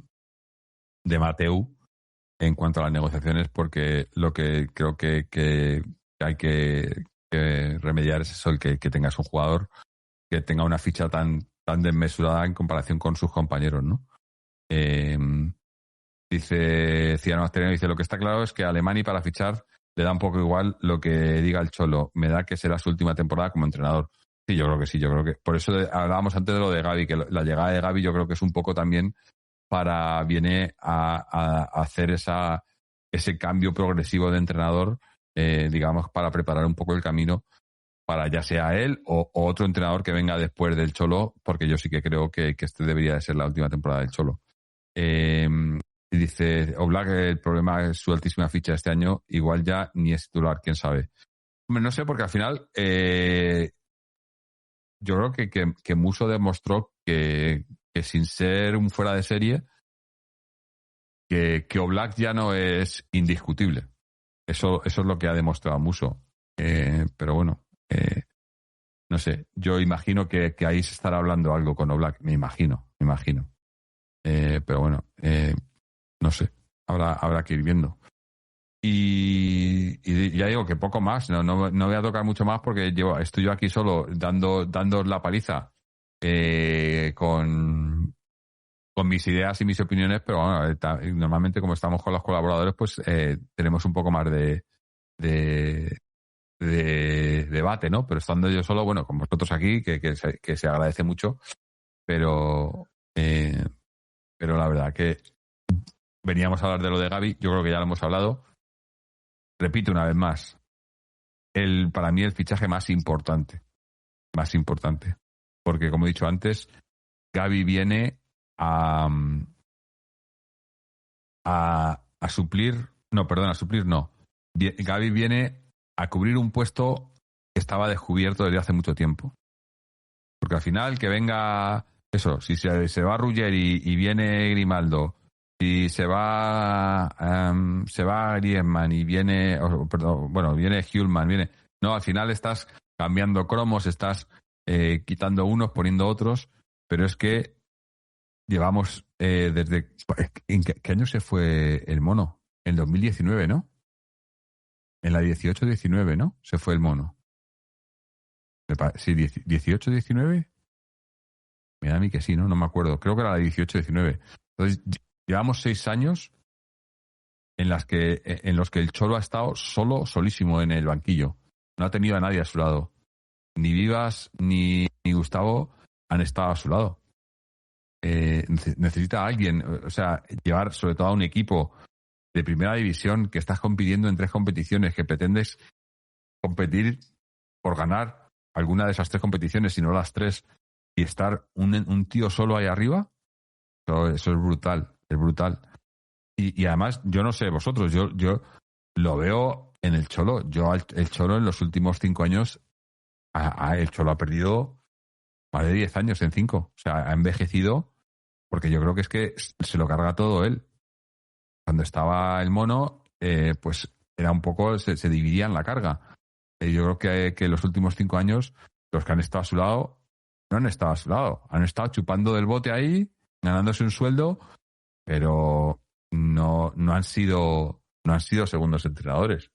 Mateu en cuanto a las negociaciones, porque lo que creo que hay que remediar es eso, el que tengas un jugador que tenga una ficha tan desmesurada en comparación con sus compañeros, ¿no? Dice Ciano Asteriano, dice, lo que está claro es que a Alemany para fichar le da un poco igual lo que diga el Cholo. Me da que será su última temporada como entrenador. Sí, yo creo que sí, yo creo que... Por eso hablábamos antes de lo de Gavi, que la llegada de Gavi yo creo que es un poco también viene a hacer ese cambio progresivo de entrenador, digamos, para preparar un poco el camino para ya sea él o otro entrenador que venga después del Cholo, porque yo sí que creo que este debería de ser la última temporada del Cholo. Y dice Oblak, el problema es su altísima ficha este año, igual ya ni es titular, quién sabe. Hombre, no sé, porque al final yo creo que Musso demostró que sin ser un fuera de serie, que Oblak ya no es indiscutible. Eso es lo que ha demostrado Musso. Pero bueno, no sé, yo imagino que ahí se estará hablando algo con Oblak, me imagino. Pero bueno, no sé, habrá que ir viendo. Y ya digo que poco más, no voy a tocar mucho más porque estoy yo aquí solo dando la paliza con mis ideas y mis opiniones, pero bueno, normalmente como estamos con los colaboradores, pues tenemos un poco más de debate, ¿no? Pero estando yo solo, bueno, con vosotros aquí, que se agradece mucho, pero la verdad que veníamos a hablar de lo de Gavi, yo creo que ya lo hemos hablado. Repito una vez más, para mí el fichaje más importante, porque como he dicho antes, Gavi viene a suplir, no, perdón, a suplir no. Gavi viene a cubrir un puesto que estaba descubierto desde hace mucho tiempo. Porque al final que venga, eso, si se va Ruggeri y viene Grimaldo Si se va Griezmann y viene, perdón, bueno, viene Hjulman, no, al final estás cambiando cromos, estás quitando unos, poniendo otros, pero es que llevamos desde, ¿en qué año se fue el mono? En 2019, ¿no? En la 18-19, ¿no? Se fue el mono. Sí, 18-19. Me da a mí que sí, ¿no? No me acuerdo. Creo que era la 18-19. Entonces, llevamos 6 años en los que el Cholo ha estado solísimo en el banquillo. No ha tenido a nadie a su lado. Ni Vivas ni Gustavo han estado a su lado. Necesita a alguien, o sea, llevar sobre todo a un equipo de primera división que estás compitiendo en 3 competiciones, que pretendes competir por ganar alguna de esas 3 competiciones, si no las 3, y estar un tío solo ahí arriba, eso es brutal, es brutal. Y además, yo no sé vosotros, yo lo veo en el Cholo. El Cholo en los últimos 5 años, el Cholo ha perdido más de 10 años en 5. O sea, ha envejecido porque yo creo que es que se lo carga todo él. Cuando estaba el mono, pues era un poco, se dividían la carga. Yo creo que los últimos 5 años, los que han estado a su lado, no han estado a su lado. Han estado chupando del bote ahí, ganándose un sueldo, pero no han sido segundos entrenadores.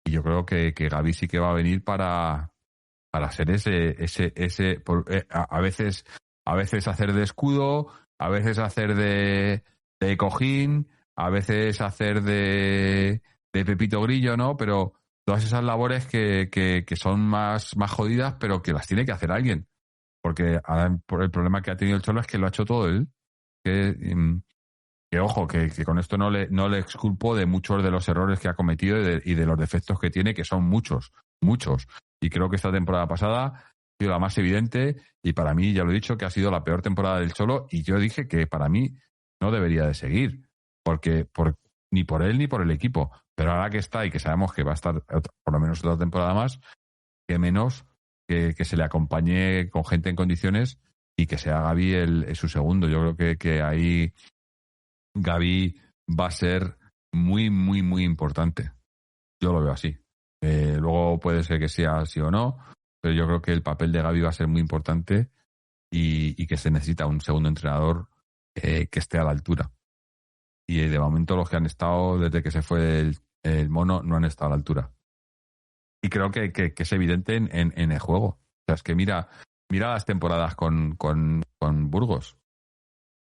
Y yo creo que Gavi sí que va a venir para ser a veces hacer de escudo, a veces hacer de cojín, a veces hacer de Pepito Grillo, ¿no? Pero todas esas labores que son más jodidas, pero que las tiene que hacer alguien. Porque ahora, por el problema que ha tenido el Cholo es que lo ha hecho todo él. Que ojo, que con esto no le exculpo de muchos de los errores que ha cometido y de los defectos que tiene, que son muchos. Y creo que esta temporada pasada ha sido la más evidente y para mí, ya lo he dicho, que ha sido la peor temporada del Cholo y yo dije que para mí no debería de seguir, ni por él ni por el equipo. Pero ahora que está y que sabemos que va a estar por lo menos otra temporada más, que menos que se le acompañe con gente en condiciones y que sea Gavi su segundo. Yo creo que ahí Gavi va a ser muy, muy, muy importante. Yo lo veo así. Luego puede ser que sea así o no, pero yo creo que el papel de Gavi va a ser muy importante y que se necesita un segundo entrenador que esté a la altura. Y de momento los que han estado desde que se fue el mono no han estado a la altura. Y creo que es evidente en el juego. O sea, es que mira las temporadas con Burgos.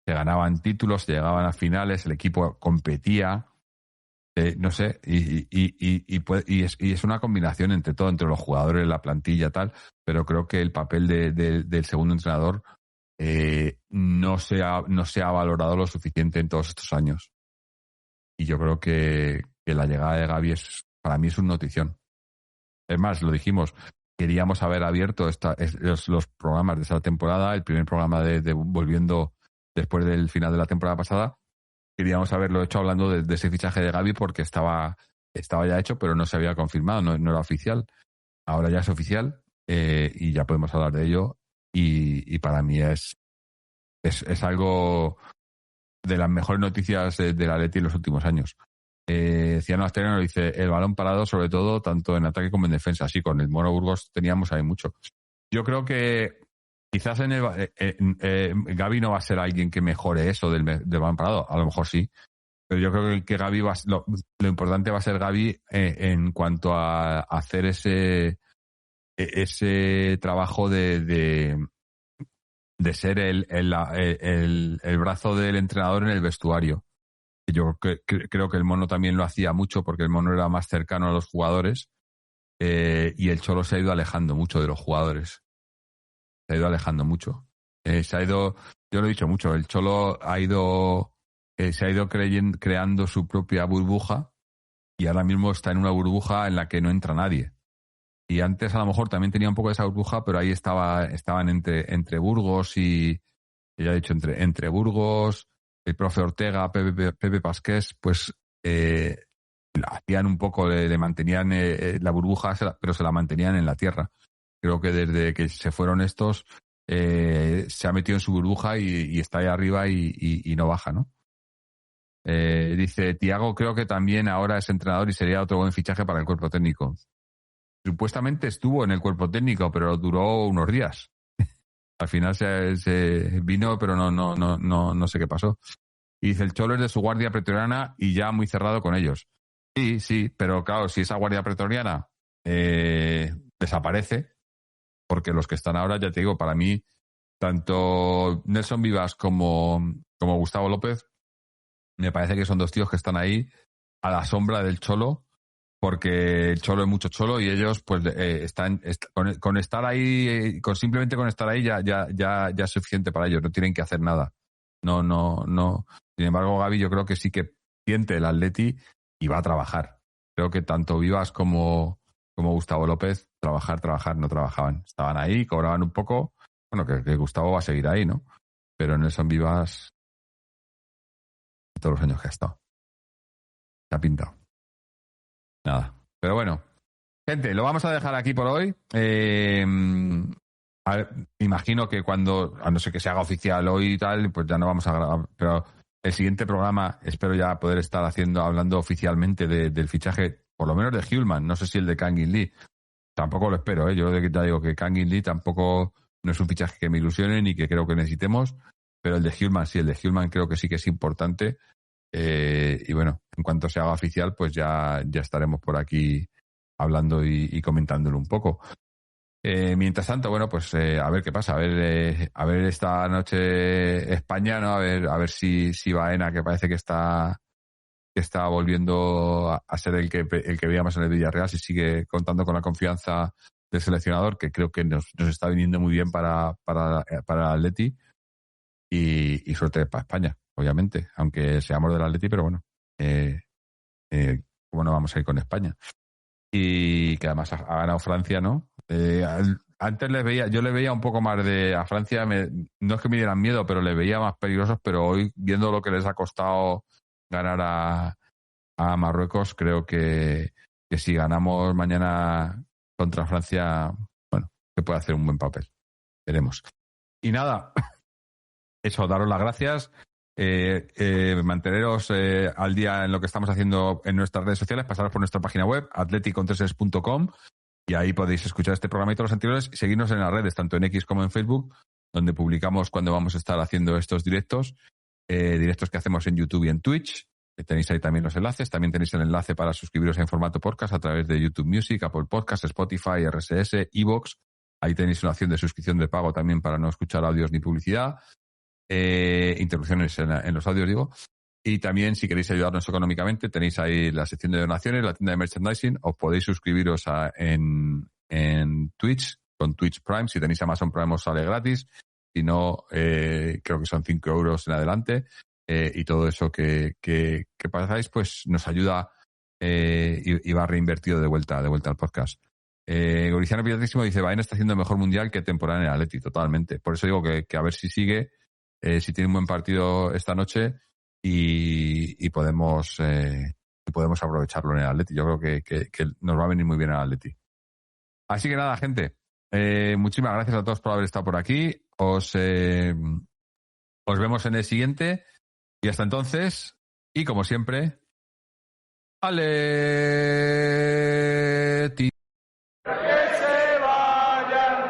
Se ganaban títulos, se llegaban a finales, el equipo competía, no sé, y es una combinación entre todo, entre los jugadores, la plantilla, tal, pero creo que el papel del segundo entrenador no se ha valorado lo suficiente en todos estos años. Y yo creo que la llegada de Gavi para mí es una notición. Es más, lo dijimos, queríamos haber abierto los programas de esta temporada, el primer programa de volviendo después del final de la temporada pasada, queríamos haberlo hecho hablando de ese fichaje de Gavi porque estaba ya hecho, pero no se había confirmado, no era oficial. Ahora ya es oficial y ya podemos hablar de ello y para mí es algo de las mejores noticias del Atleti en los últimos años. Ciano Asteriano dice, el balón parado sobre todo, tanto en ataque como en defensa. Sí, con el Mono Burgos teníamos ahí mucho. Yo creo que quizás Gavi no va a ser alguien que mejore eso del balón parado, a lo mejor sí, pero yo creo que Gavi lo importante va a ser Gavi en cuanto a hacer ese trabajo de ser el brazo del entrenador en el vestuario. Yo creo que el Mono también lo hacía mucho porque el Mono era más cercano a los jugadores y el Cholo se ha ido alejando mucho de los jugadores. Se ha ido alejando mucho. Yo lo he dicho mucho, el Cholo se ha ido creando su propia burbuja y ahora mismo está en una burbuja en la que no entra nadie. Y antes a lo mejor también tenía un poco de esa burbuja, pero ahí estaban entre Burgos y ya he dicho, entre Burgos, el profe Ortega, Pepe Pasqués, pues hacían un poco, le mantenían la burbuja, pero se la mantenían en la tierra. Creo que desde que se fueron estos, se ha metido en su burbuja y está ahí arriba y no baja, ¿no? Dice, Thiago creo que también ahora es entrenador y sería otro buen fichaje para el cuerpo técnico. Supuestamente estuvo en el cuerpo técnico, pero duró unos días. Al final se vino, pero no sé qué pasó. Y dice, el Cholo es de su guardia pretoriana y ya muy cerrado con ellos. Sí, pero claro, si esa guardia pretoriana desaparece, porque los que están ahora, ya te digo, para mí, tanto Nelson Vivas como Gustavo López, me parece que son dos tíos que están ahí a la sombra del Cholo, porque el Cholo es mucho Cholo y ellos pues con estar ahí, simplemente con estar ahí ya es suficiente para ellos, no tienen que hacer nada. No. Sin embargo, Gavi yo creo que sí que siente el Atleti y va a trabajar. Creo que tanto Vivas como Gustavo López, trabajar, no trabajaban. Estaban ahí, cobraban un poco. Bueno, que Gustavo va a seguir ahí, ¿no? Pero Nelson Vivas, todos los años que ha estado. Se ha pintado. Nada. Pero bueno, gente, lo vamos a dejar aquí por hoy. A ver, imagino que cuando, a no ser que se haga oficial hoy y tal, pues ya no vamos a grabar. Pero el siguiente programa espero ya poder estar hablando oficialmente del fichaje, por lo menos de Hjulmand. No sé si el de Kangin Lee. Tampoco lo espero, ¿eh? Yo ya digo que Kangin Lee tampoco no es un fichaje que me ilusione ni que creo que necesitemos. Pero el de Hjulmand sí, el de Hjulmand creo que sí que es importante. Y bueno, en cuanto se haga oficial, pues ya estaremos por aquí hablando y comentándolo un poco. Mientras tanto, bueno, pues a ver qué pasa, a ver esta noche España, ¿no? A ver si Baena, que parece que está volviendo a ser el que veíamos en el Villarreal, si sigue contando con la confianza del seleccionador, que creo que nos está viniendo muy bien para el Atleti, y suerte para España, obviamente, aunque seamos del Atleti, pero bueno, ¿cómo no vamos a ir con España? Y que además ha ganado Francia, ¿no? Antes yo le veía un poco más a Francia, no es que me dieran miedo, pero le veía más peligrosos, pero hoy, viendo lo que les ha costado ganar a Marruecos, creo que si ganamos mañana contra Francia, bueno, se puede hacer un buen papel. Veremos. Y nada, eso, daros las gracias. Manteneros al día en lo que estamos haciendo en nuestras redes sociales, pasaros por nuestra página web, atleticontreses.com, y ahí podéis escuchar este programa y todos los anteriores, y seguirnos en las redes, tanto en X como en Facebook, donde publicamos cuando vamos a estar haciendo estos directos que hacemos en YouTube y en Twitch. Tenéis ahí también los enlaces. También tenéis el enlace para suscribiros en formato podcast a través de YouTube Music, Apple Podcasts, Spotify, RSS, iVoox. Ahí tenéis una opción de suscripción de pago también para no escuchar audios ni publicidad. Interrupciones en los audios, digo. Y también, si queréis ayudarnos económicamente, tenéis ahí la sección de donaciones, la tienda de merchandising. Os podéis suscribiros en Twitch, con Twitch Prime. Si tenéis Amazon Prime os sale gratis. Si no, creo que son 5 euros en adelante. Y todo eso que pasáis, pues nos ayuda y va reinvertido de vuelta al podcast. Goriciano Pilatísimo dice, Baena está haciendo el mejor mundial que temporada en el Atleti, totalmente. Por eso digo que a ver si sigue, si tiene un buen partido esta noche y podemos aprovecharlo en el Atleti. Yo creo que nos va a venir muy bien el Atleti. Así que nada, gente, muchísimas gracias a todos por haber estado por aquí. Os vemos en el siguiente. Y hasta entonces, y como siempre, Atleti.
¡Que se vayan!